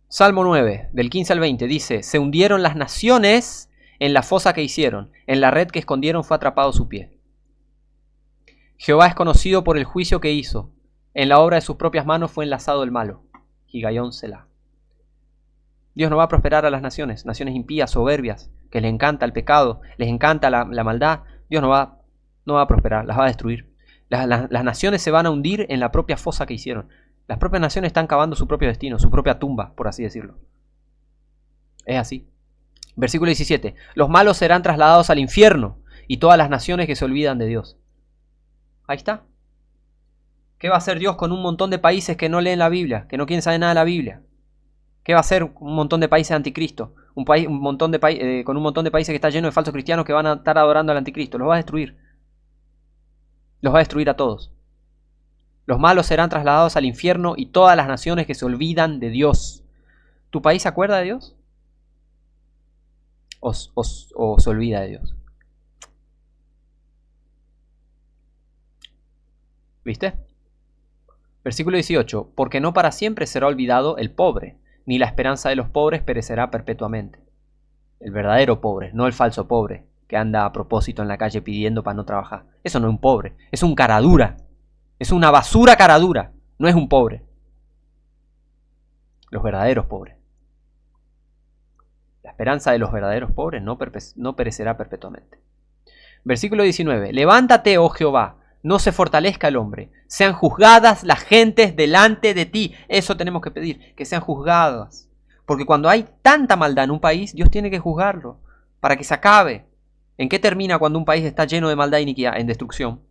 Salmo 9, del 15 al 20, dice: Se hundieron las naciones en la fosa que hicieron, en la red que escondieron fue atrapado su pie. Jehová es conocido por el juicio que hizo, en la obra de sus propias manos fue enlazado el malo. Higaión Selah. Dios no va a prosperar a las naciones impías, soberbias, que les encanta el pecado, les encanta la maldad. Dios no va a prosperar, las va a destruir. Las naciones se van a hundir en la propia fosa que hicieron. Las propias naciones están cavando su propio destino, su propia tumba, por así decirlo. Es así. Versículo 17. Los malos serán trasladados al infierno, y todas las naciones que se olvidan de Dios. Ahí está. ¿Qué va a hacer Dios con un montón de países que no leen la Biblia, que no quieren saber nada de la Biblia? ¿Qué va a hacer un montón de países anticristo? Con un montón de países que está lleno de falsos cristianos que van a estar adorando al anticristo. Los va a destruir. Los va a destruir a todos. Los malos serán trasladados al infierno y todas las naciones que se olvidan de Dios. ¿Tu país se acuerda de Dios? ¿O se olvida de Dios? ¿Viste? Versículo 18. Porque no para siempre será olvidado el pobre, ni la esperanza de los pobres perecerá perpetuamente. El verdadero pobre, no el falso pobre, que anda a propósito en la calle pidiendo para no trabajar. Eso no es un pobre, es un caradura. Es una basura caradura, no es un pobre. Los verdaderos pobres. La esperanza de los verdaderos pobres no perecerá perpetuamente. Versículo 19. Levántate, oh Jehová, no se fortalezca el hombre. Sean juzgadas las gentes delante de ti. Eso tenemos que pedir, que sean juzgadas. Porque cuando hay tanta maldad en un país, Dios tiene que juzgarlo para que se acabe. ¿En qué termina cuando un país está lleno de maldad e iniquidad? En destrucción.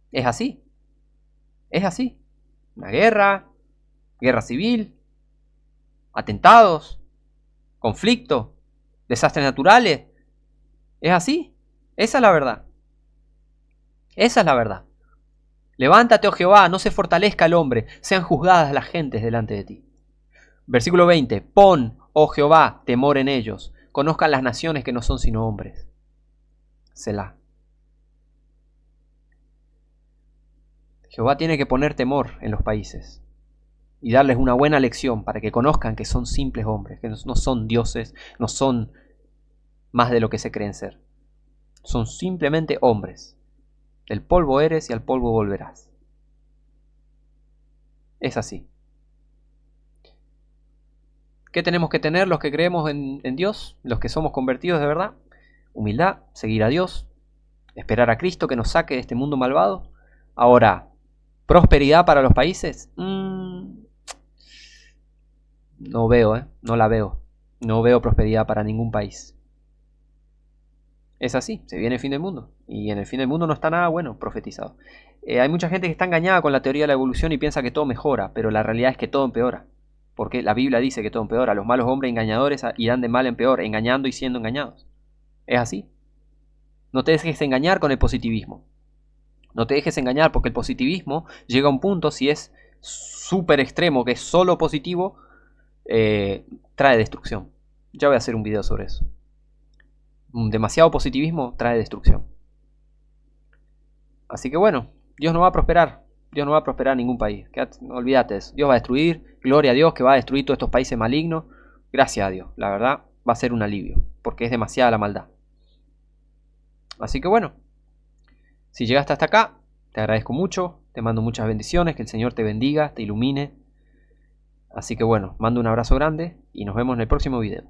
Es así. Es así. Una guerra civil, atentados, conflicto, desastres naturales. Es así. Esa es la verdad. Esa es la verdad. Levántate, oh Jehová, no se fortalezca el hombre, sean juzgadas las gentes delante de ti. Versículo 20. Pon, oh Jehová, temor en ellos, conozcan las naciones que no son sino hombres. Selah. Jehová tiene que poner temor en los países y darles una buena lección para que conozcan que son simples hombres, que no son dioses, no son más de lo que se creen ser. Son simplemente hombres. Del polvo eres y al polvo volverás. Es así. ¿Qué tenemos que tener los que creemos en Dios? Los que somos convertidos de verdad. Humildad, seguir a Dios, esperar a Cristo que nos saque de este mundo malvado. Ahora, ¿prosperidad para los países? No veo, no la veo. No veo prosperidad para ningún país. Es así, se viene el fin del mundo. Y en el fin del mundo no está nada bueno profetizado. Hay mucha gente que está engañada con la teoría de la evolución y piensa que todo mejora, pero la realidad es que todo empeora. Porque la Biblia dice que todo empeora. Los malos hombres engañadores irán de mal en peor, engañando y siendo engañados. Es así. No te dejes engañar con el positivismo. No te dejes engañar porque el positivismo llega a un punto, si es súper extremo, que es solo positivo, trae destrucción. Ya voy a hacer un video sobre eso. Demasiado positivismo trae destrucción. Así que bueno, Dios no va a prosperar. Dios no va a prosperar en ningún país. Olvídate de eso. Dios va a destruir. Gloria a Dios que va a destruir todos estos países malignos. Gracias a Dios. La verdad va a ser un alivio. Porque es demasiada la maldad. Así que bueno. Si llegaste hasta acá, te agradezco mucho. Te mando muchas bendiciones. Que el Señor te bendiga, te ilumine. Así que bueno, mando un abrazo grande y nos vemos en el próximo video.